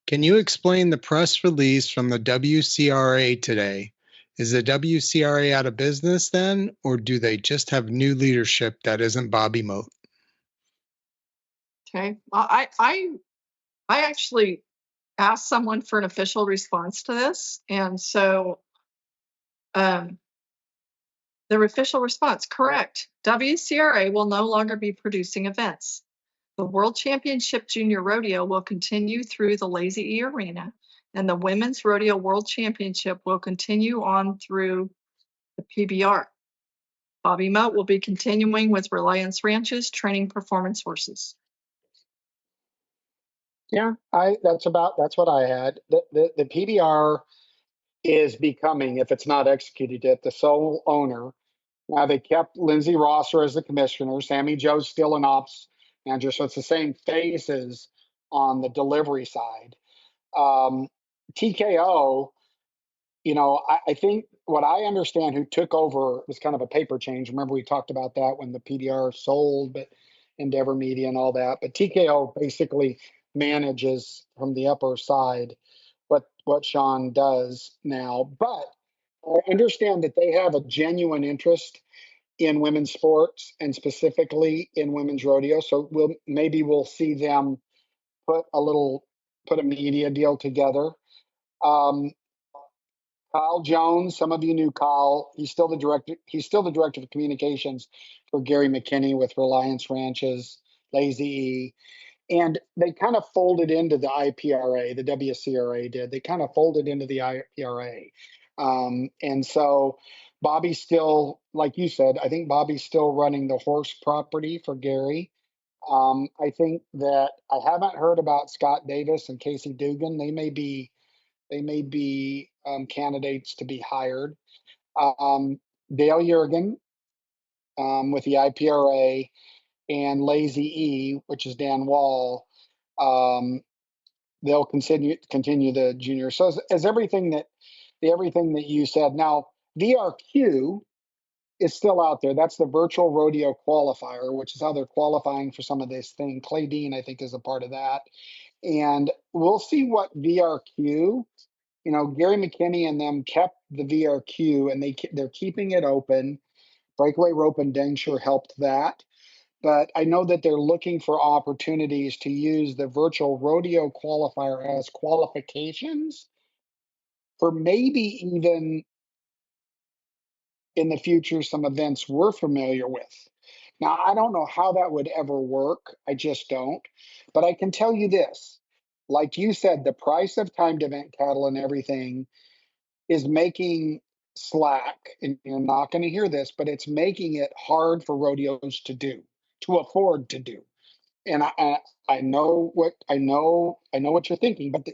Can you explain the press release from the WCRA today? Is the WCRA out of business then, or do they just have new leadership that isn't Bobby Moat? Okay. I actually asked someone for an official response to this, and so their official response, correct. WCRA will no longer be producing events. The World Championship Junior Rodeo will continue through the Lazy E Arena, and the Women's Rodeo World Championship will continue on through the PBR. Bobby Moat will be continuing with Reliance Ranches training performance horses. Yeah, that's what I had. The PBR is becoming, if it's not executed yet, the sole owner. Now they kept Lindsay Rosser as the commissioner. Sammy Joe's still an ops manager, so it's the same faces on the delivery side. TKO, I think what I understand who took over was kind of a paper change. Remember we talked about that when the PDR sold, but Endeavor Media and all that. But TKO basically manages from the upper side what Sean does now. But I understand that they have a genuine interest in women's sports and specifically in women's rodeo. So we'll see them put a media deal together. Um, Kyle Jones, some of you knew Kyle. He's still the director. He's still the director of communications for Gary McKinney with Reliance Ranches, Lazy E. And they kind of folded into the IPRA, the WCRA did. They kind of folded into the IPRA. And so Bobby's still, like you said, I think Bobby's still running the horse property for Gary. I think that I haven't heard about Scott Davis and Casey Dugan. They may be candidates to be hired. Dale Jurgen with the IPRA and Lazy E, which is Dan Wall. They'll continue the junior. So as everything that you said. Now VRQ is still out there. That's the virtual rodeo qualifier, which is how they're qualifying for some of this thing. Clay Dean, I think, is a part of that. And we'll see what VRQ, Gary McKinney and them kept the VRQ and they're keeping it open. Breakaway rope and Dengshire helped that. But I know that they're looking for opportunities to use the virtual rodeo qualifier as qualifications for maybe even in the future some events we're familiar with. Now, I don't know how that would ever work. I just don't. But I can tell you this, like you said, the price of timed event cattle and everything is making slack, and you're not going to hear this, but it's making it hard for rodeos to afford to do. And I know what you're thinking, but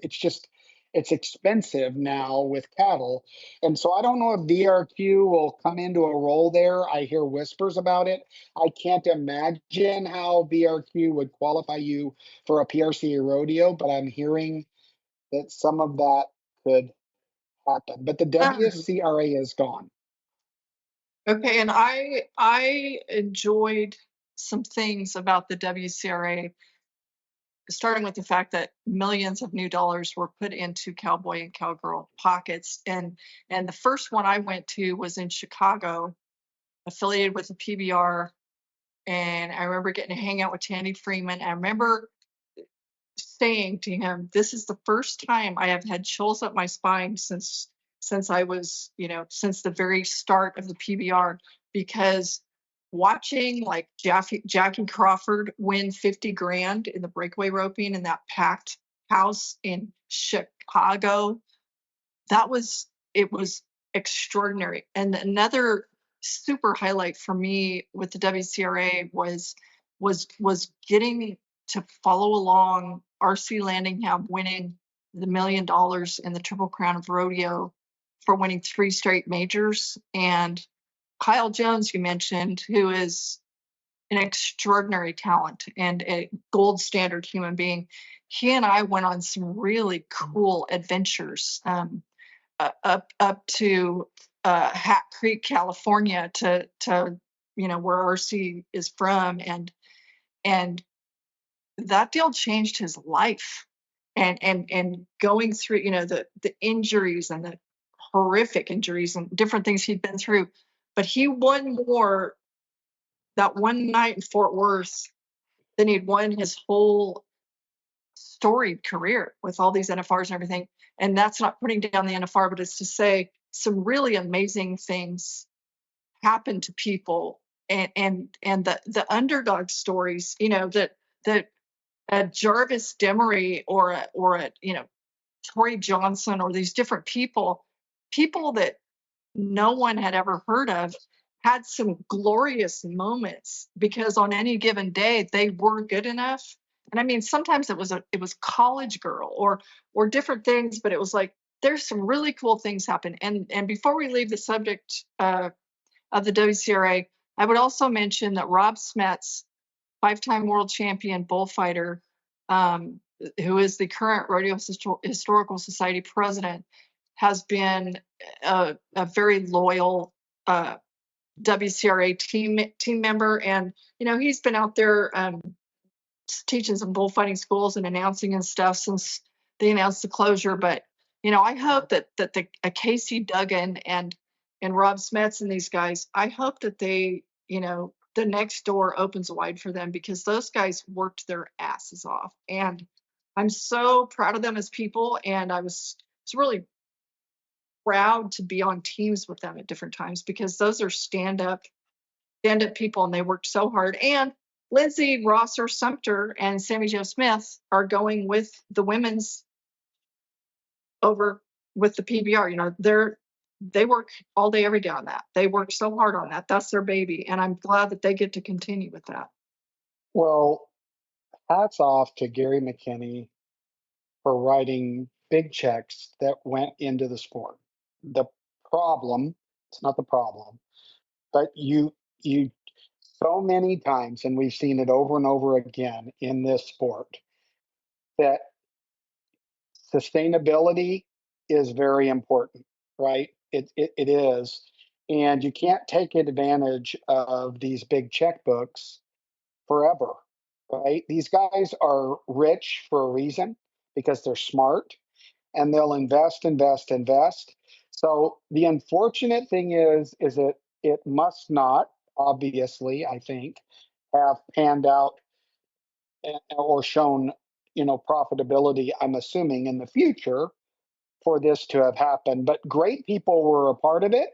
it's expensive now with cattle. And so I don't know if VRQ will come into a role there. I hear whispers about it. I can't imagine how VRQ would qualify you for a PRCA rodeo, but I'm hearing that some of that could happen. But the WCRA is gone. Okay, and I enjoyed some things about the WCRA, starting with the fact that millions of new dollars were put into cowboy and cowgirl pockets. And the first one I went to was in Chicago, affiliated with the PBR. And I remember getting to hang out with Tandy Freeman. I remember saying to him, "This is the first time I have had chills up my spine since I was, since the very start of the PBR, because watching like Jackie Crawford win 50 grand in the breakaway roping in that packed house in Chicago, it was extraordinary." And another super highlight for me with the WCRA was getting to follow along RC Landingham winning the $1 million in the Triple Crown of Rodeo for winning 3 straight majors. And Kyle Jones, you mentioned, who is an extraordinary talent and a gold standard human being. He and I went on some really cool adventures up to Hat Creek, California, to where RC is from, and that deal changed his life. And going through the injuries and the horrific injuries and different things he'd been through, but he won more that one night in Fort Worth than he'd won his whole storied career with all these NFRs and everything. And that's not putting down the NFR, but it's to say some really amazing things happen to people, and the underdog stories, that Jarvis Demery or a Tori Johnson, or these different people that no one had ever heard of, had some glorious moments because on any given day they were good enough. And I mean, sometimes it was college girl or different things, but it was like there's some really cool things happen. And before we leave the subject of the WCRA, I would also mention that Rob Smets, 5-time world champion bullfighter, who is the current Rodeo Historical Society president, has been a very loyal WCRA team member. And, he's been out there teaching some bullfighting schools and announcing and stuff since they announced the closure. But, I hope that the Casey Duggan and Rob Smets and these guys, I hope that they, the next door opens wide for them, because those guys worked their asses off. And I'm so proud of them as people. And I was really proud to be on teams with them at different times, because those are stand-up people, and they worked so hard. And Lindsay Rosser Sumter and Sammy Jo Smith are going with the women's over with the PBR. They work all day, every day on that. They work so hard on that. That's their baby. And I'm glad that they get to continue with that. Well, hats off to Gary McKinney for writing big checks that went into the sport. The problem, it's not the problem, but you so many times, and we've seen it over and over again in this sport, that sustainability is very important, right? It is. And you can't take advantage of these big checkbooks forever, right? These guys are rich for a reason, because they're smart and they'll invest. So the unfortunate thing is that it must not, obviously, I think, have panned out or shown, profitability, I'm assuming, in the future for this to have happened. But great people were a part of it.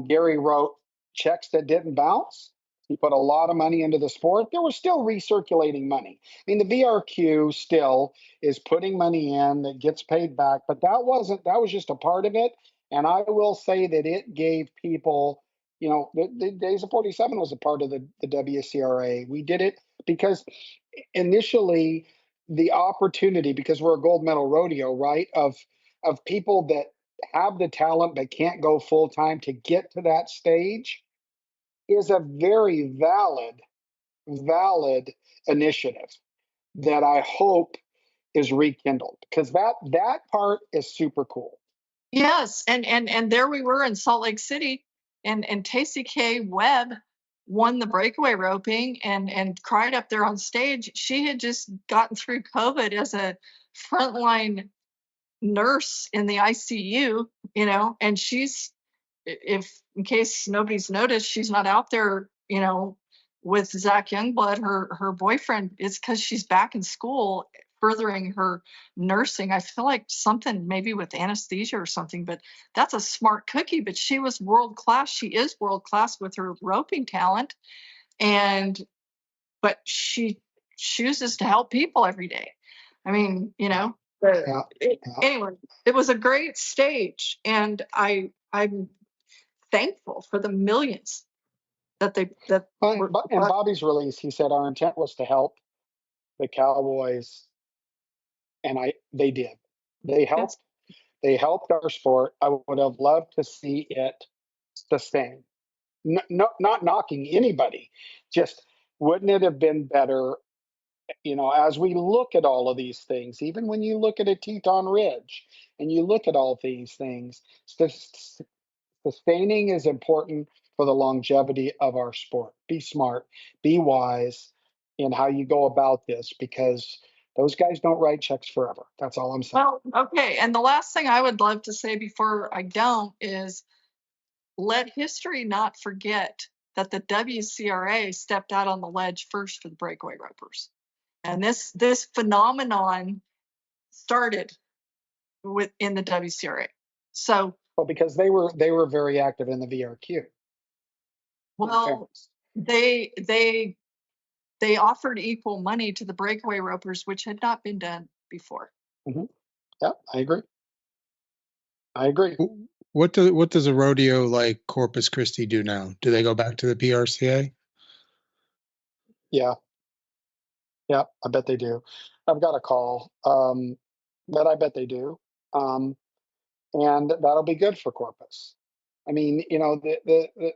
Gary wrote checks that didn't bounce. He put a lot of money into the sport. There was still recirculating money. I mean, the VRQ still is putting money in that gets paid back, but that was just a part of it. And I will say that it gave people, the Days of 47 was a part of the WCRA. We did it because initially the opportunity, because we're a gold medal rodeo, right, of people that have the talent but can't go full time to get to that stage, is a very valid initiative that I hope is rekindled, because that part is super cool. Yes, and there we were in Salt Lake City, and Tacey K. Webb won the breakaway roping and cried up there on stage. She had just gotten through COVID as a frontline nurse in the ICU, and she's, if in case nobody's noticed, she's not out there, with Zach Youngblood, her boyfriend. It's because she's back in school furthering her nursing. I feel like something maybe with anesthesia or something, but that's a smart cookie. But she was world class. She is world class with her roping talent. But she chooses to help people every day. I mean, anyway, it was a great stage, and I'm thankful for the millions that And Bobby's release, he said, our intent was to help the Cowboys, and they did. They helped. They helped our sport. I would have loved to see it sustain. Not knocking anybody, just wouldn't it have been better, as we look at all of these things, even when you look at a Teton Ridge and you look at all these things, sustaining is important for the longevity of our sport. Be smart, be wise in how you go about this, because those guys don't write checks forever. That's all I'm saying. Well, okay. And the last thing I would love to say before I don't is, let history not forget that the WCRA stepped out on the ledge first for the breakaway ropers. And this phenomenon started in the WCRA. So, well, because they were very active in the VRQ. well, they offered equal money to the breakaway ropers, which had not been done before. Mm-hmm. Yeah, I agree. What does a rodeo like Corpus Christi do now? Do they go back to the PRCA? Yeah, I bet they do. I've got a call, but I bet they do. and that'll be good for Corpus. I mean, you know, the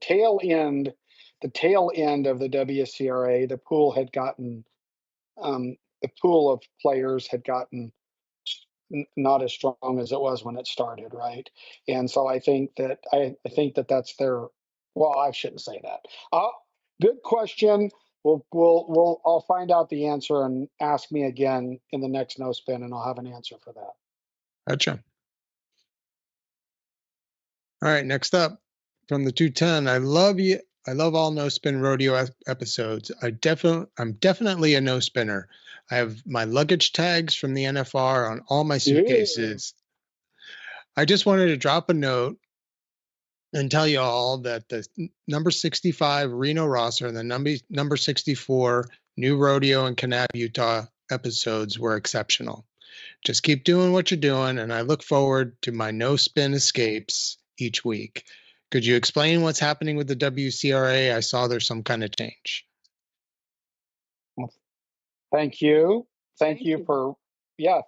tail end of the WCRA, the pool of players had gotten not as strong as it was when it started, right? And so I think that that's their. Well, I shouldn't say that. Good question. I'll find out the answer and ask me again in the next no spin, and I'll have an answer for that. Gotcha. All right, next up from the 210. I love you. I love all no spin rodeo episodes. I'm definitely a no spinner. I have my luggage tags from the NFR on all my suitcases. I just wanted to drop a note and tell you all that the number 65 Reno Rosser and the number 64 New Rodeo in Kanab, Utah episodes were exceptional. Just keep doing what you're doing, and I look forward to my no spin escapes each week. Could you explain what's happening with the WCRA? I saw there's some kind of change. Thank you. Thank you for,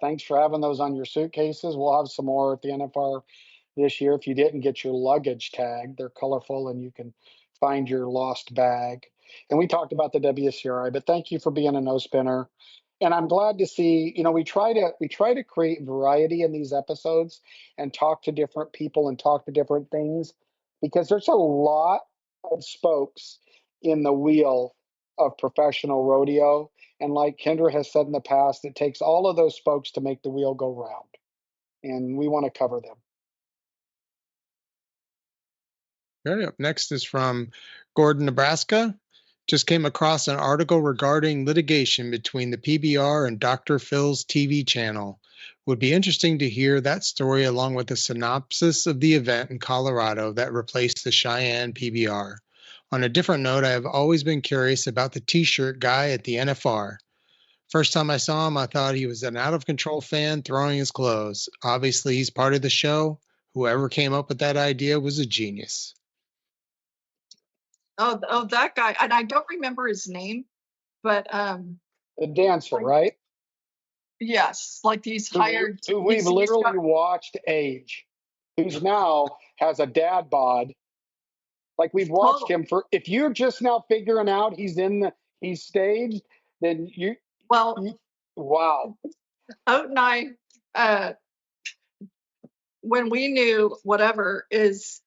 thanks for having those on your suitcases. We'll have some more at the NFR this year. If you didn't get your luggage tag, they're colorful and you can find your lost bag. And we talked about the WCRI, but thank you for being a no spinner. And I'm glad to see, you know, we try to create variety in these episodes and talk to different people and talk to different things, because there's a lot of spokes in the wheel of professional rodeo. And like Kendra has said in the past, it takes all of those spokes to make the wheel go round. And we want to cover them. Right, up next is from Gordon, Nebraska. Just came across an article regarding litigation between the PBR and Dr. Phil's TV channel. Would be interesting to hear that story along with a synopsis of the event in Colorado that replaced the Cheyenne PBR. On a different note, I have always been curious about the t-shirt guy at the NFR. First time I saw him, I thought he was an out-of-control fan throwing his clothes. Obviously, he's part of the show. Whoever came up with that idea was a genius. Oh, that guy, and I don't remember his name, but The dancer, right? yes, like these hired. Who we've literally watched age, who's now has a dad bod. Like we've watched him for. If you're just now figuring out he's staged, then wow. Oat and I, when we knew whatever is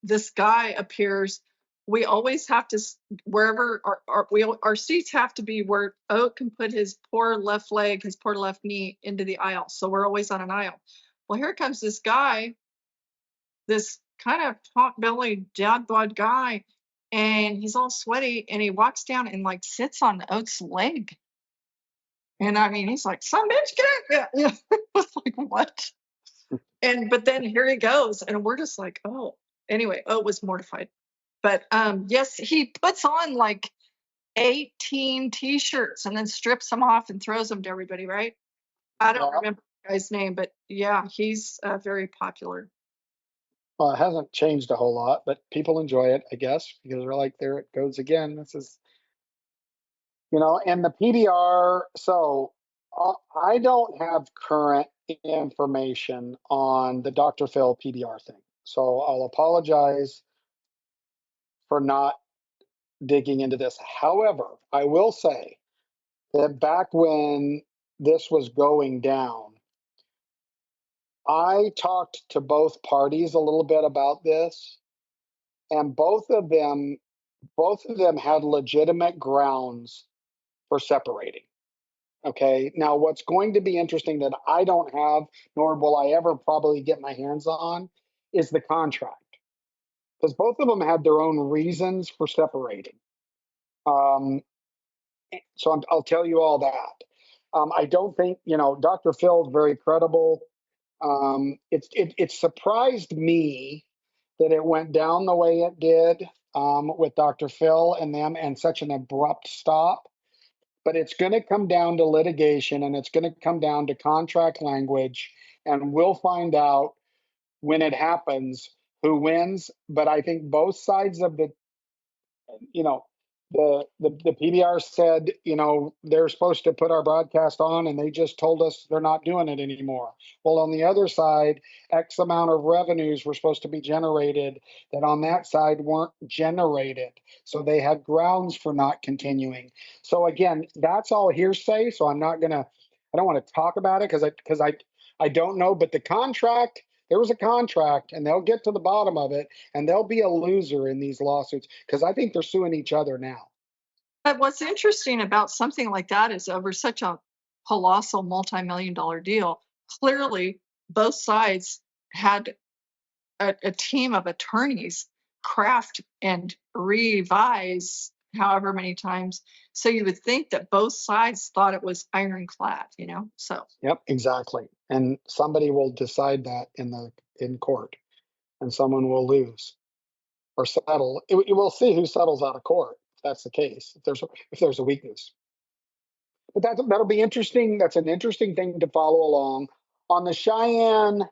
this guy appears, we always have to, wherever our seats have to be where Oat can put his poor left leg, his poor left knee into the aisle. So we're always on an aisle. Well, here comes this guy, this kind of pot-bellied dad bod guy, and he's all sweaty, and he walks down and like sits on Oat's leg. And I mean, he's like, "Some bitch, get it!" I was like, "What?" But then here he goes, and we're just like, "Oh." Anyway, Oat was mortified. But yes, he puts on like 18 t-shirts and then strips them off and throws them to everybody, right? I don't remember the guy's name, but yeah, he's very popular. Well, it hasn't changed a whole lot, but people enjoy it, I guess, because they're like, there it goes again. This is, you know, and the PBR. So I don't have current information on the Dr. Phil PBR thing. So I'll apologize for not digging into this. However, I will say that back when this was going down, I talked to both parties a little bit about this, and both of them had legitimate grounds for separating. Okay. Now, what's going to be interesting that I don't have, nor will I ever probably get my hands on, is the contract, because both of them had their own reasons for separating. So I'll tell you all that. I don't think, you know, Dr. Phil's very credible. It surprised me that it went down the way it did with Dr. Phil and them, and such an abrupt stop. But it's going to come down to litigation, and it's going to come down to contract language, and we'll find out when it happens who wins. But I think both sides of the, you know, the PBR said, they're supposed to put our broadcast on, and they just told us they're not doing it anymore. Well, on the other side, X amount of revenues were supposed to be generated that on that side weren't generated. So they had grounds for not continuing. So again, that's all hearsay. So I don't want to talk about it because I don't know, but there was a contract, and they'll get to the bottom of it, and they'll be a loser in these lawsuits because I think they're suing each other now. But what's interesting about something like that is over such a colossal multi-million-dollar deal, clearly both sides had a team of attorneys craft and revise however many times. So you would think that both sides thought it was ironclad, so. Yep, exactly. And somebody will decide that in court, and someone will lose or settle. We'll see who settles out of court if that's the case. If there's a weakness, but that'll be interesting. That's an interesting thing to follow along on the Cheyenne.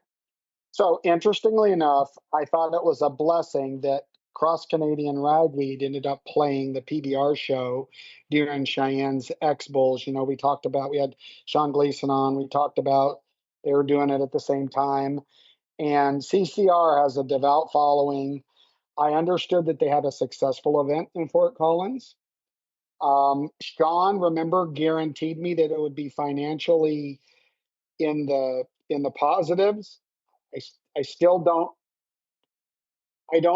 So interestingly enough, I thought it was a blessing that Cross Canadian Ragweed ended up playing the PBR show during Cheyenne's X Bowls. We had Sean Gleason on. We talked about they were doing it at the same time. And CCR has a devout following. I understood that they had a successful event in Fort Collins. Sean, remember, guaranteed me that it would be financially in the positives. I still don't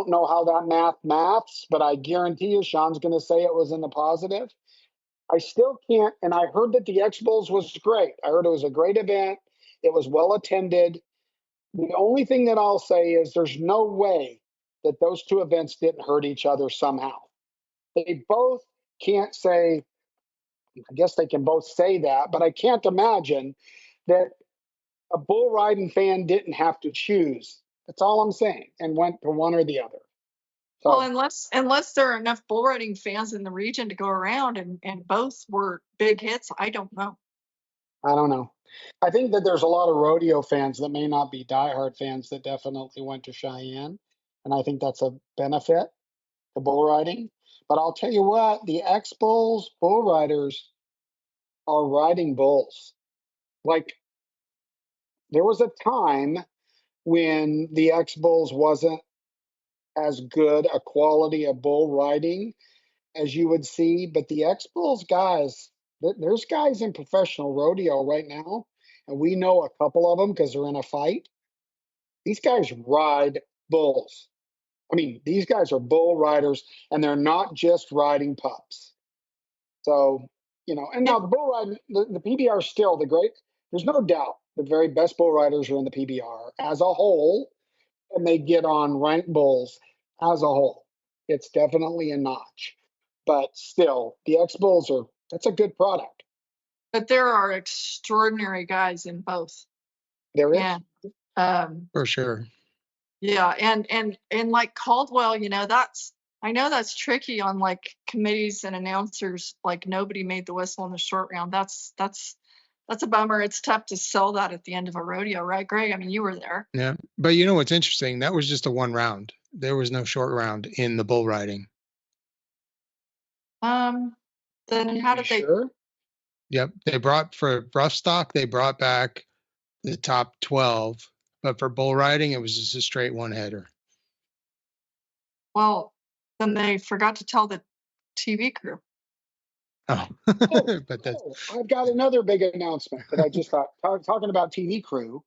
know how that maths, but I guarantee you Sean's going to say it was in the positive. I still can't, and I heard that the X Bowls was great. I heard it was a great event. It was well attended. The only thing that I'll say is there's no way that those two events didn't hurt each other somehow. They both can't say, I guess they can both say that, but I can't imagine that a bull riding fan didn't have to choose. That's all I'm saying, and went to one or the other. So, Well, unless there are enough bull riding fans in the region to go around and both were big hits, I don't know. I don't know. I think that there's a lot of rodeo fans that may not be diehard fans that definitely went to Cheyenne, and I think that's a benefit to bull riding. But I'll tell you what, the X Bulls bull riders are riding bulls. Like, there was a time when the X Bulls wasn't as good a quality of bull riding as you would see, but the X Bulls guys, there's guys in professional rodeo right now, and we know a couple of them because they're in a fight. These guys ride bulls. I mean, these guys are bull riders, and they're not just riding pups. So, and now the bull riding, the PBR is still there's no doubt the very best bull riders are in the PBR as a whole, and they get on ranked bulls as a whole. It's definitely a notch, but still, the X Bulls that's a good product. But there are extraordinary guys in both. There is. Yeah. For sure. Yeah, and like Caldwell, I know that's tricky on like committees and announcers. Like nobody made the whistle in the short round. That's a bummer. It's tough to sell that at the end of a rodeo, right, Greg? I mean, you were there. Yeah. But what's interesting? That was just a one round. There was no short round in the bull riding. Then how did they? Sure. Yep. They for rough stock, they brought back the top 12, but for bull riding, it was just a straight one header. Well, then they forgot to tell the TV crew. Oh, but I've got another big announcement that I just thought, talking about TV crew.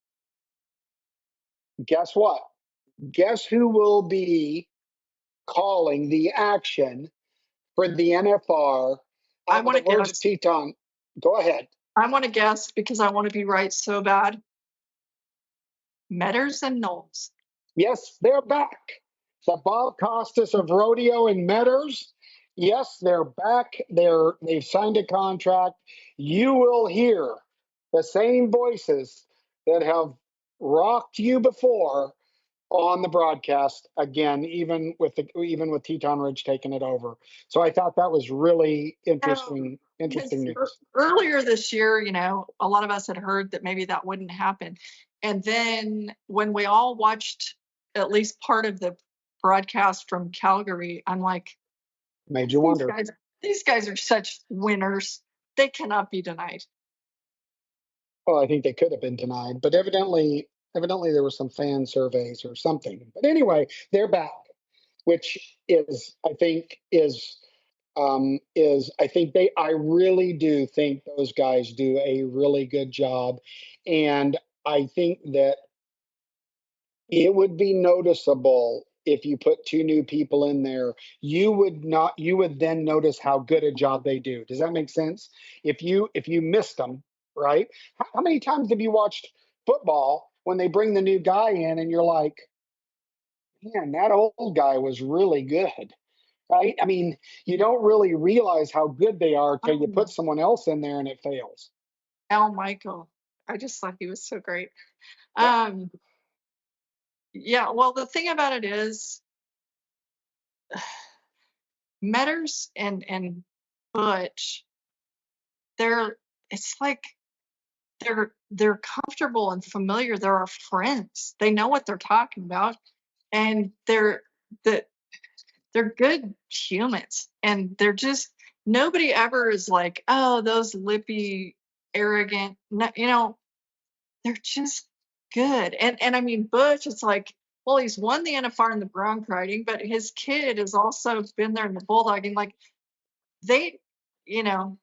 Guess what? Guess who will be calling the action for the NFR? I want to guess. Teton, go ahead. I want to guess because I want to be right so bad. Metters and Knowles. Yes, they're back. The Bob Costas of Rodeo and Metters. Yes, they're back. They've signed a contract. You will hear the same voices that have rocked you before on the broadcast again, even with Teton Ridge taking it over. So I thought that was really interesting news. Earlier this year, a lot of us had heard that maybe that wouldn't happen. And then when we all watched at least part of the broadcast from Calgary, I'm like, made you wonder. These guys are such winners. They cannot be denied. Well, I think they could have been denied, but evidently there were some fan surveys or something. But anyway, they're back, which is I think is I think I really do think those guys do a really good job, and I think that it would be noticeable if you put two new people in there. You would then notice how good a job they do. Does that make sense? If you missed them, right? How many times have you watched football when they bring the new guy in and you're like, man, that old guy was really good, right? I mean, you don't really realize how good they are till you put someone else in there and it fails. Al Michael. I just thought he was so great. Yeah. Yeah, well, the thing about it is Metters and Butch, they're it's like they're comfortable and familiar. They're our friends. They know what they're talking about, and the they're good humans, and they're just nobody ever is like, oh, those lippy, arrogant. No, they're just good. And I mean, Butch, it's like, well, he's won the NFR in the bronc riding, but his kid has also been there in the bulldogging. Like they, you know,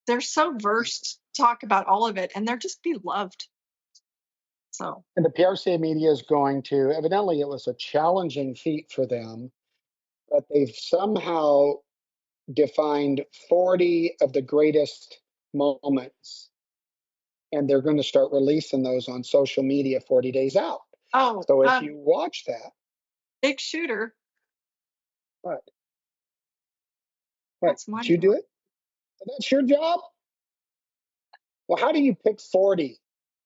they're so versed, talk about all of it, and they're just beloved. So And the PRC media is going to, evidently, it was a challenging feat for them, but they've somehow defined 40 of the greatest moments, and they're going to start releasing those on social media 40 days out. oh, So if you watch that, big shooter. what? That's my Did you do job. it? That's your job? Well, how do you pick 40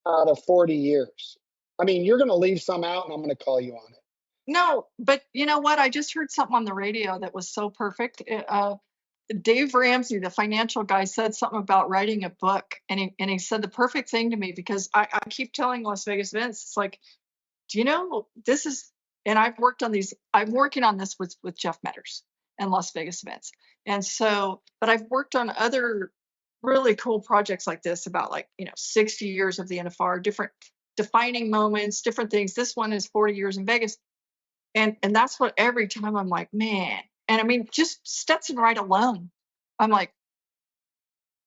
out of 40 years? I mean, you're going to leave some out, and I'm going to call you on it. No, but you know what? I just heard something on the radio that was so perfect. Dave Ramsey, the financial guy, said something about writing a book, and he said the perfect thing to me because I keep telling Las Vegas Vince, it's like, do you know this is, and I've worked on these. I'm working on this with Jeff Metters and Las Vegas Vince, and so, but I've worked on other really cool projects like this about 60 years of the NFR, different defining moments, different things. This one is 40 years in Vegas. And that's what every time I'm like, man. And I mean, just Stetson Wright alone. I'm like,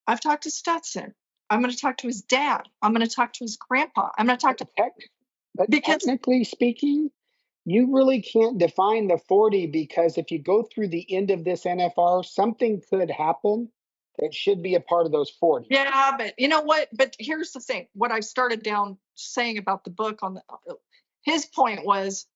I've talked to Stetson. I'm going to talk to his dad. I'm going to talk to his grandpa. I'm going to talk to But because technically speaking, you really can't define the 40, because if you go through the end of this NFR, something could happen that should be a part of those 40. yeah, but you know what? But here's the thing. What I started down saying about the book on his point was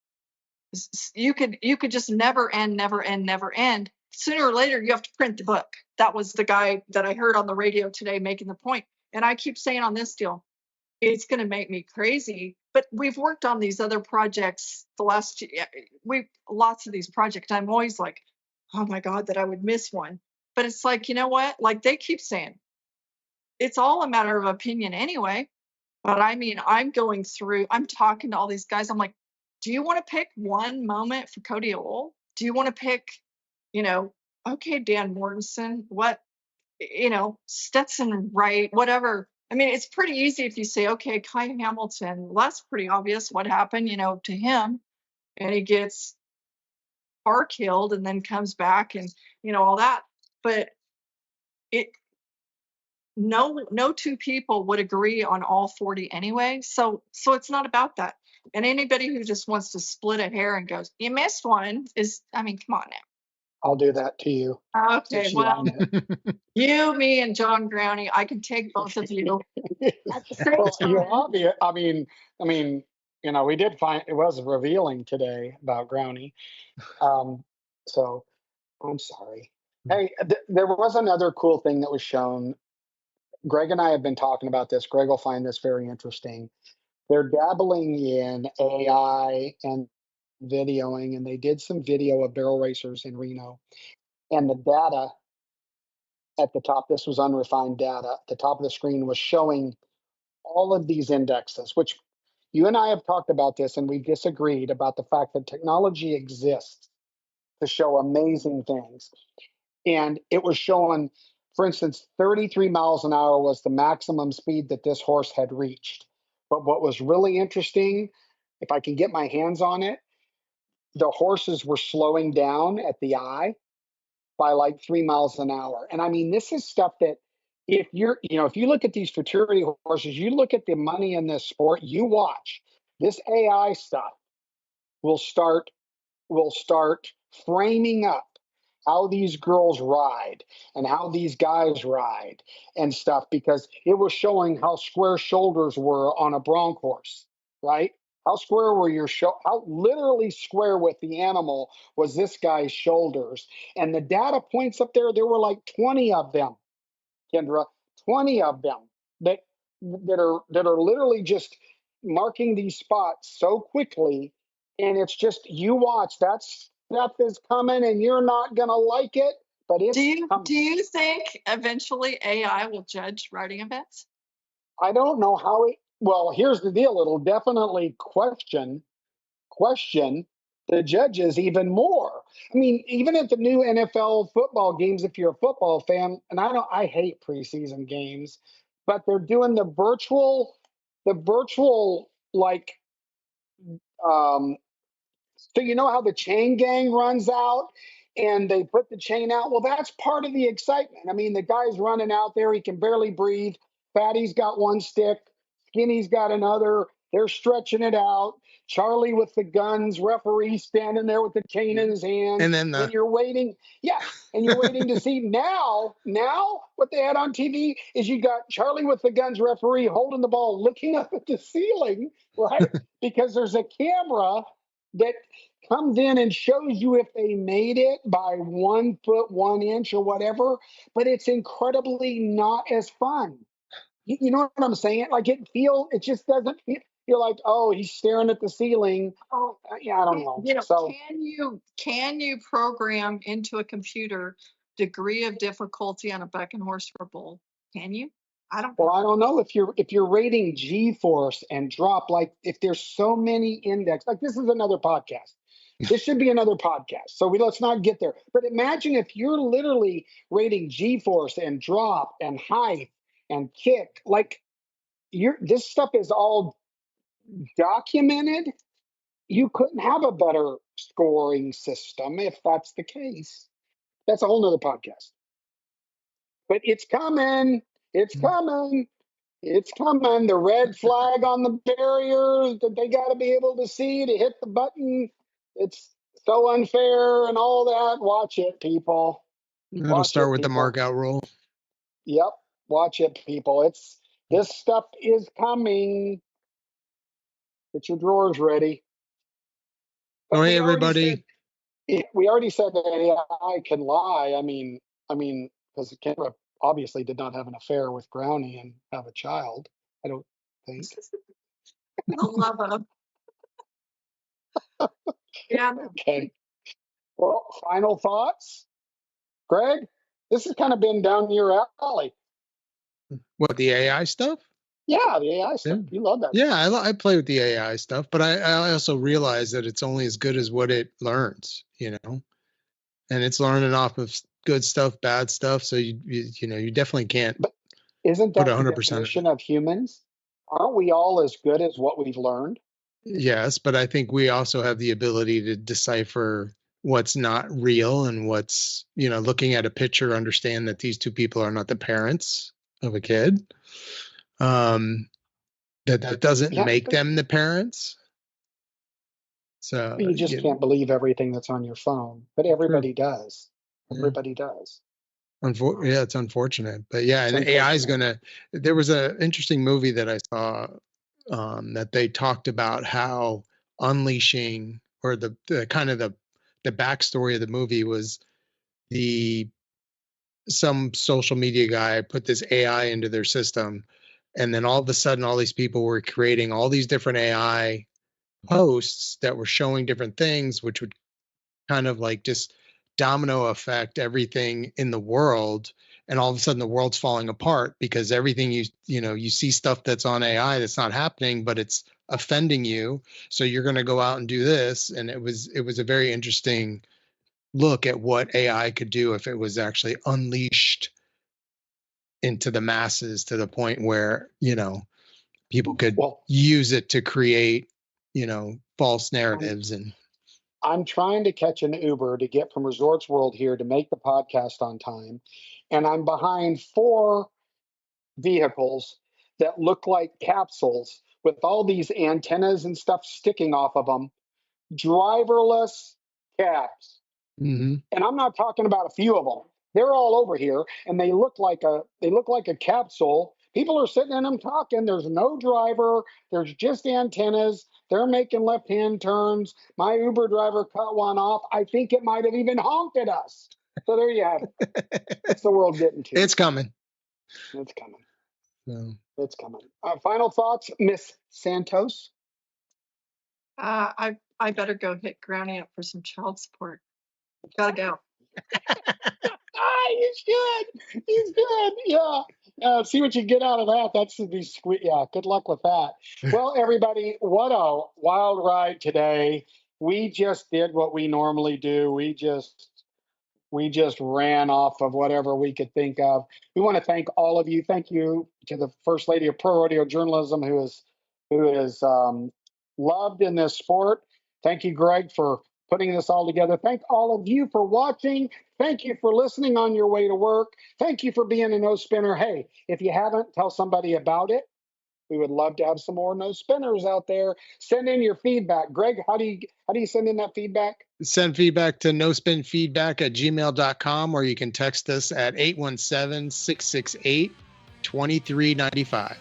you could just never end, never end, never end. Sooner or later, you have to print the book. That was the guy that I heard on the radio today making the point. And I keep saying on this deal, it's going to make me crazy. But we've worked on these other projects the last we lots of these projects. I'm always like, oh my God, that I would miss one. But it's like, you know what? Like they keep saying, it's all a matter of opinion anyway. But I mean, I'm talking to all these guys. I'm like, do you want to pick one moment for Cody Ohl? Do you want to pick, you know, okay, Dan Mortensen, Stetson Wright, whatever. I mean, it's pretty easy if you say, okay, Kai Hamilton, well, that's pretty obvious what happened, to him. And he gets car killed and then comes back and, all that. But it, no two people would agree on all 40 anyway. So it's not about that. And anybody who just wants to split a hair and goes, you missed one I mean, come on now. I'll do that to you. Okay, well, you, me, and John Growney, I can take both of you at the same Well, time. I mean, we did find it was revealing today about Growney. So I'm sorry. Hey, there was another cool thing that was shown. Greg and I have been talking about this. Greg will find this very interesting. They're dabbling in AI and videoing, and they did some video of barrel racers in Reno. And the data at the top, this was unrefined data, at the top of the screen was showing all of these indexes, which you and I have talked about this, and we disagreed about the fact that technology exists to show amazing things. And it was showing, for instance, 33 miles an hour was the maximum speed that this horse had reached. But what was really interesting, if I can get my hands on it, the horses were slowing down at the eye by like 3 miles an hour. And I mean, this is stuff that if if you look at these futurity horses, you look at the money in this sport, you watch this AI stuff will start framing up how these girls ride and how these guys ride and stuff, because it was showing how square shoulders were on a bronc horse, right? How square were how literally square with the animal was this guy's shoulders. And the data points up there were like 20 of them, Kendra, 20 of them that are literally just marking these spots so quickly. And it's just, you watch, that stuff is coming and you're not going to like it, but it's coming. Do you think eventually AI will judge riding events? I don't know how well, here's the deal. It'll definitely question the judges even more. I mean, even at the new NFL football games, if you're a football fan, and I hate preseason games, but they're doing the virtual like so you know how the chain gang runs out and they put the chain out? Well, that's part of the excitement. I mean, the guy's running out there, he can barely breathe. Fatty's got one stick, Skinny's got another. They're stretching it out. Charlie with the guns, referee standing there with the chain in his hand. And then and you're waiting. Yeah. And you're waiting to see now what they had on TV is you got Charlie with the guns, referee holding the ball, looking up at the ceiling, right? Because there's a camera that comes in and shows you if they made it by 1 foot, 1 inch or whatever, but it's incredibly not as fun. You know what I'm saying? Like it just doesn't feel, you're like, oh, he's staring at the ceiling. Oh, yeah, I don't know. So can you program into a computer degree of difficulty on a buck and horse for bull? Can you? I don't know. Well, I don't know if you're rating G-force and drop, like if there's so many index, like this is another podcast. This should be another podcast. So let's not get there. But imagine if you're literally rating G-force and drop and height and kick, like this stuff is all documented. You couldn't have a better scoring system if that's the case. That's a whole nother podcast. But it's coming. It's coming. It's coming. The red flag on the barrier that they got to be able to see to hit the button. It's so unfair and all that. Watch it, people. It'll start with the mark out rule. Yep. Watch it, people. This stuff is coming. Get your drawers ready. Oh, hey, everybody. We already said that AI can lie. I mean, because Kendra obviously did not have an affair with Brownie and have a child. I don't think. I love him. Yeah. Okay. Well, final thoughts, Greg. This has kind of been down your alley. What, the AI stuff? Yeah, the AI stuff. You love that. Yeah, I play with the AI stuff, but I also realize that it's only as good as what it learns, and it's learning off of good stuff, bad stuff. So you definitely can't. But isn't that put 100% the definition of humans? Aren't we all as good as what we've learned? Yes, but I think we also have the ability to decipher what's not real and what's, looking at a picture, understand that these two people are not the parents of a kid. That doesn't make them the parents. So you just can't believe everything that's on your phone, but everybody does. Everybody does. Yeah, it's unfortunate, but yeah, and AI is there was an interesting movie that I saw that they talked about how unleashing, or the kind of the backstory of the movie was some social media guy put this AI into their system, and then all of a sudden all these people were creating all these different AI posts that were showing different things, which would kind of like just domino effect everything in the world. And all of a sudden the world's falling apart because everything you see stuff that's on AI that's not happening, but it's offending you. So you're going to go out and do this. And it was a very interesting look at what AI could do if it was actually unleashed into the masses to the point where, people could use it to create, false narratives. And I'm trying to catch an Uber to get from Resorts World here to make the podcast on time. And I'm behind 4 vehicles that look like capsules with all these antennas and stuff sticking off of them, driverless cabs. mm-hmm. And I'm not talking about a few of them. They're all over here, and they look like a capsule. People are sitting in them talking. There's no driver. There's just antennas. They're making left-hand turns. My Uber driver cut one off. I think it might have even honked at us. So there you have it. That's the world getting to. It's coming. It's coming. So. It's coming. Final thoughts, Miss Santos? I better go hit Granny up for some child support. Gotta go. You should. You should. Yeah. See what you get out of that. That's the sweet. Yeah. Good luck with that. Well, everybody, what a wild ride today. We just did what we normally do. We just ran off of whatever we could think of. We want to thank all of you. Thank you to the First Lady of Pro Rodeo Journalism, who is loved in this sport. Thank you, Greg, for putting this all together. Thank all of you for watching. Thank you for listening on your way to work. Thank you for being a No Spinner. Hey, if you haven't, tell somebody about it. We would love to have some more No Spinners out there. Send in your feedback. Greg, how do you send in that feedback? Send feedback to nospinfeedback@gmail.com, or you can text us at 817-668-2395.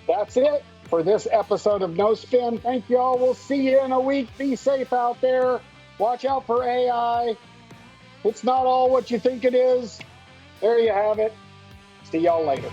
That's it for this episode of No Spin. Thank you all. We'll see you in a week. Be safe out there. Watch out for AI. It's not all what you think it is. There you have it. See y'all later.